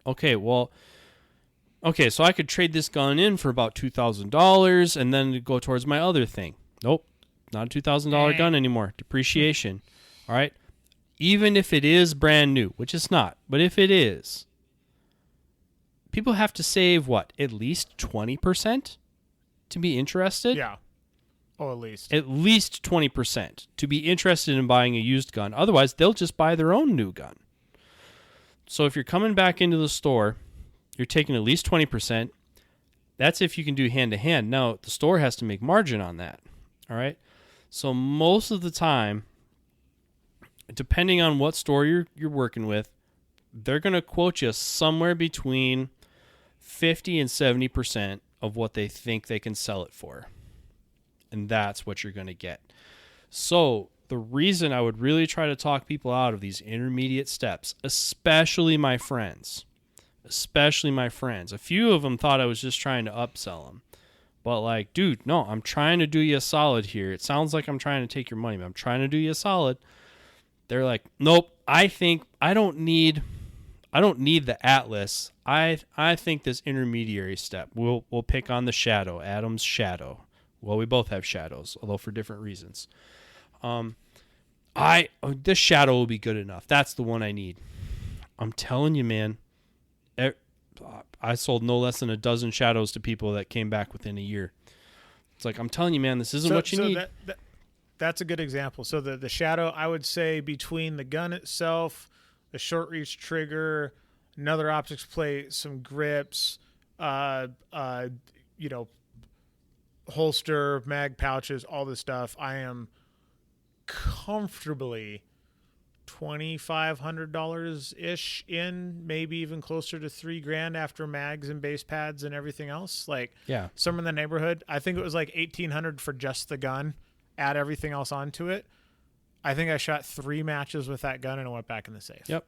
Okay, so I could trade this gun in for about $2,000 and then go towards my other thing. Nope, not a $2,000 gun anymore. Depreciation. All right? Even if it is brand new, which it's not, but if it is, people have to save, at least 20% to be interested? Yeah. Oh, at least. At least 20% to be interested in buying a used gun. Otherwise, they'll just buy their own new gun. So if you're coming back into the store, you're taking at least 20%. That's if you can do hand-to-hand. Now, the store has to make margin on that, all right? So most of the time, depending on what store you're working with, they're going to quote you somewhere between 50 and 70% of what they think they can sell it for. And that's what you're going to get. So the reason I would really try to talk people out of these intermediate steps, especially my friends, a few of them thought I was just trying to upsell them. But like, dude, no, I'm trying to do you a solid here. It sounds like I'm trying to take your money, but I'm trying to do you a solid. They're like, nope, I think I don't need the Atlas. I think this intermediary step. We'll pick on the shadow, Adam's shadow. Well, we both have shadows, although for different reasons. This shadow will be good enough. That's the one I need. I'm telling you, man. I sold no less than a dozen shadows to people that came back within a year. It's like, I'm telling you, man, this isn't what you need. That's a good example. So the shadow, I would say between the gun itself, the short reach trigger, another optics plate, some grips, holster, mag pouches, all this stuff, I am comfortably $2,500 ish in, maybe even closer to $3,000 after mags and base pads and everything else. Like, yeah, somewhere in the neighborhood. I think it was like $1,800 for just the gun. Add everything else onto it. I think I shot 3 matches with that gun and it went back in the safe. Yep.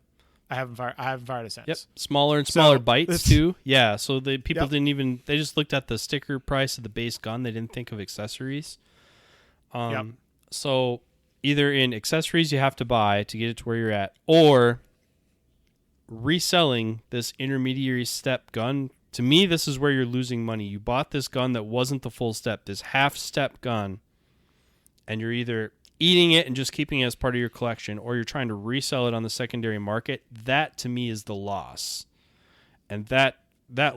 I haven't fired it since. Yep. Smaller and smaller bites too. Yeah. So the people didn't even, they just looked at the sticker price of the base gun. They didn't think of accessories. So either in accessories you have to buy to get it to where you're at, or reselling this intermediary step gun. To me, this is where you're losing money. You bought this gun that wasn't the full step, this half step gun, and you're either eating it and just keeping it as part of your collection, or you're trying to resell it on the secondary market. That to me is the loss. And that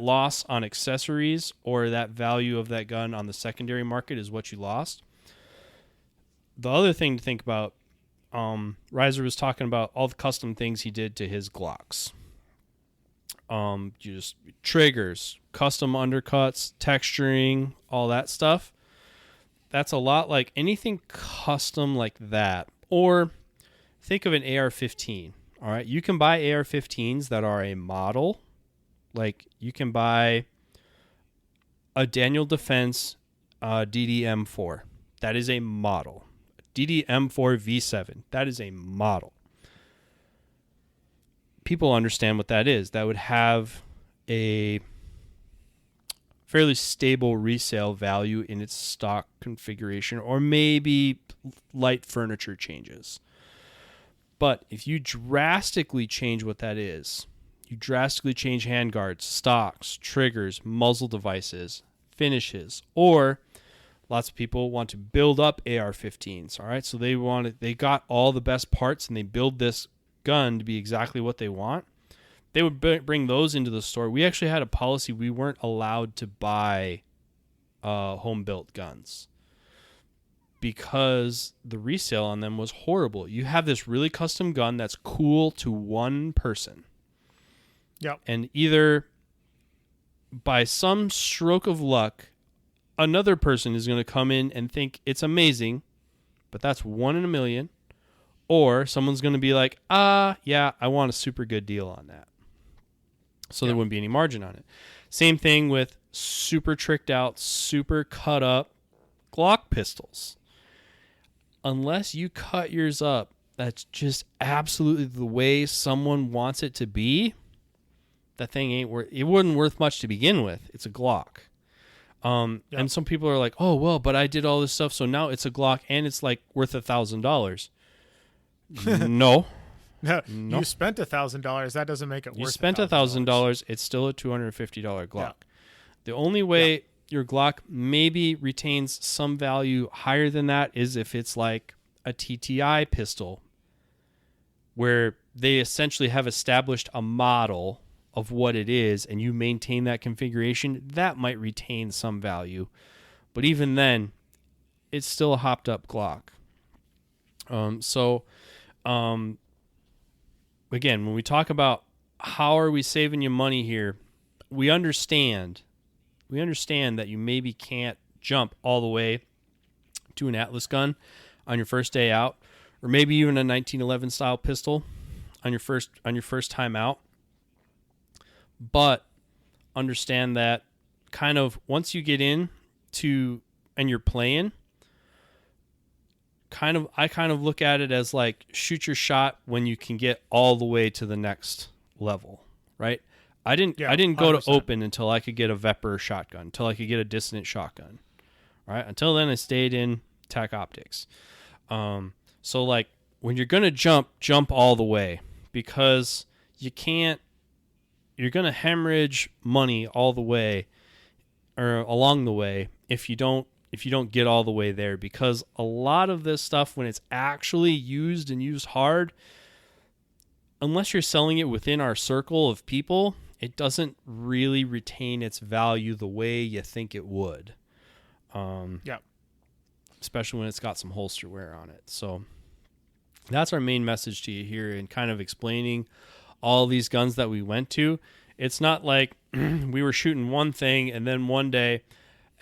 loss on accessories, or that value of that gun on the secondary market, is what you lost. The other thing to think about, Reiser was talking about all the custom things he did to his Glocks. Just triggers, custom undercuts, texturing, all that stuff. That's a lot like anything custom like that. Or think of an AR-15. All right, you can buy AR-15s that are a model. Like you can buy a Daniel Defense DDM4. That is a model. DDM4 V7. That is a model. People understand what that is. That would have a fairly stable resale value in its stock configuration, or maybe light furniture changes. But if you drastically change what that is, you drastically change handguards, stocks, triggers, muzzle devices, finishes, or lots of people want to build up AR-15s, all right? So they got all the best parts and they build this gun to be exactly what they want. They would bring those into the store. We actually had a policy we weren't allowed to buy home-built guns because the resale on them was horrible. You have this really custom gun that's cool to one person. Yep. And either by some stroke of luck, another person is going to come in and think it's amazing, but that's 1 in a million. Or someone's going to be like, yeah, I want a super good deal on that. So there wouldn't be any margin on it. Same thing with super tricked out, super cut up Glock pistols. Unless you cut yours up, that's just absolutely the way someone wants it to be. That thing it wasn't worth much to begin with. It's a Glock. And some people are like, oh, well, but I did all this stuff, so now it's a Glock and it's like worth $1,000. No. You spent $1,000. That doesn't make it worth. You spent $1,000. It's still a $250 Glock. Yeah. The only way your Glock maybe retains some value higher than that is if it's like a TTI pistol, where they essentially have established a model of what it is, and you maintain that configuration. That might retain some value, but even then, it's still a hopped up Glock. Again, when we talk about how are we saving you money here, we understand we understand that you maybe can't jump all the way to an Atlas gun on your first day out, or maybe even a 1911 style pistol on your first time out. But understand that kind of once you get in to and you're playing, I kind of look at it as like shoot your shot when you can get all the way to the next level, right? I didn't go 100%. to open until I could get a Vepr shotgun, until I could get a dissonant shotgun. Right? Until then I stayed in TAC optics. So like when you're going to jump all the way, because you're going to hemorrhage money all the way or along the way if you don't get all the way there, because a lot of this stuff, when it's actually used and used hard, unless you're selling it within our circle of people, it doesn't really retain its value the way you think it would. Yeah. Especially when it's got some holster wear on it. So that's our main message to you here, and kind of explaining all these guns that we went to. It's not like we were shooting one thing and then one day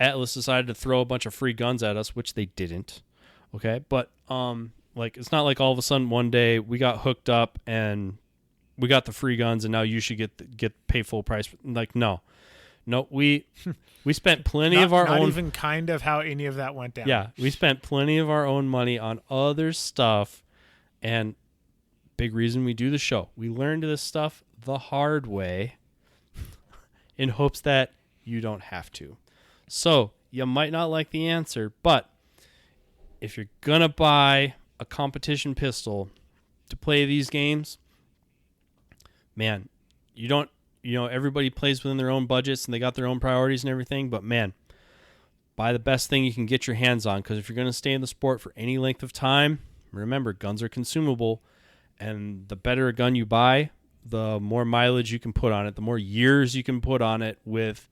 Atlas decided to throw a bunch of free guns at us, which they didn't. Okay. But, like, it's not like all of a sudden one day we got hooked up and we got the free guns and now you should pay full price. Like, no, we spent plenty of our own. Not even kind of how any of that went down. Yeah. We spent plenty of our own money on other stuff, and big reason we do the show. We learned this stuff the hard way in hopes that you don't have to. So you might not like the answer, but if you're going to buy a competition pistol to play these games, man, everybody plays within their own budgets and they got their own priorities and everything, but man, buy the best thing you can get your hands on, because if you're going to stay in the sport for any length of time, remember, guns are consumable, and the better a gun you buy, the more mileage you can put on it, the more years you can put on it with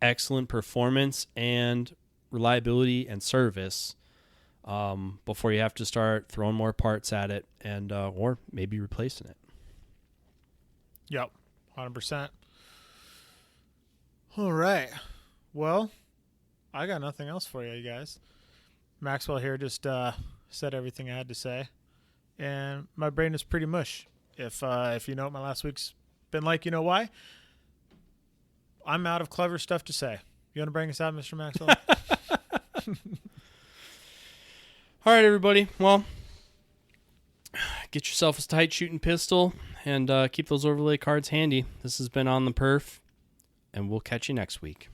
excellent performance and reliability and service, before you have to start throwing more parts at it and or maybe replacing it. Yep, 100%. All right. Well, I got nothing else for you guys. Maxwell here just said everything I had to say, and my brain is pretty mush. If you know what my last week's been like, you know why. I'm out of clever stuff to say. You want to bring us out, Mr. Maxwell? All right, everybody. Well, get yourself a tight shooting pistol and keep those overlay cards handy. This has been On the Perf, and we'll catch you next week.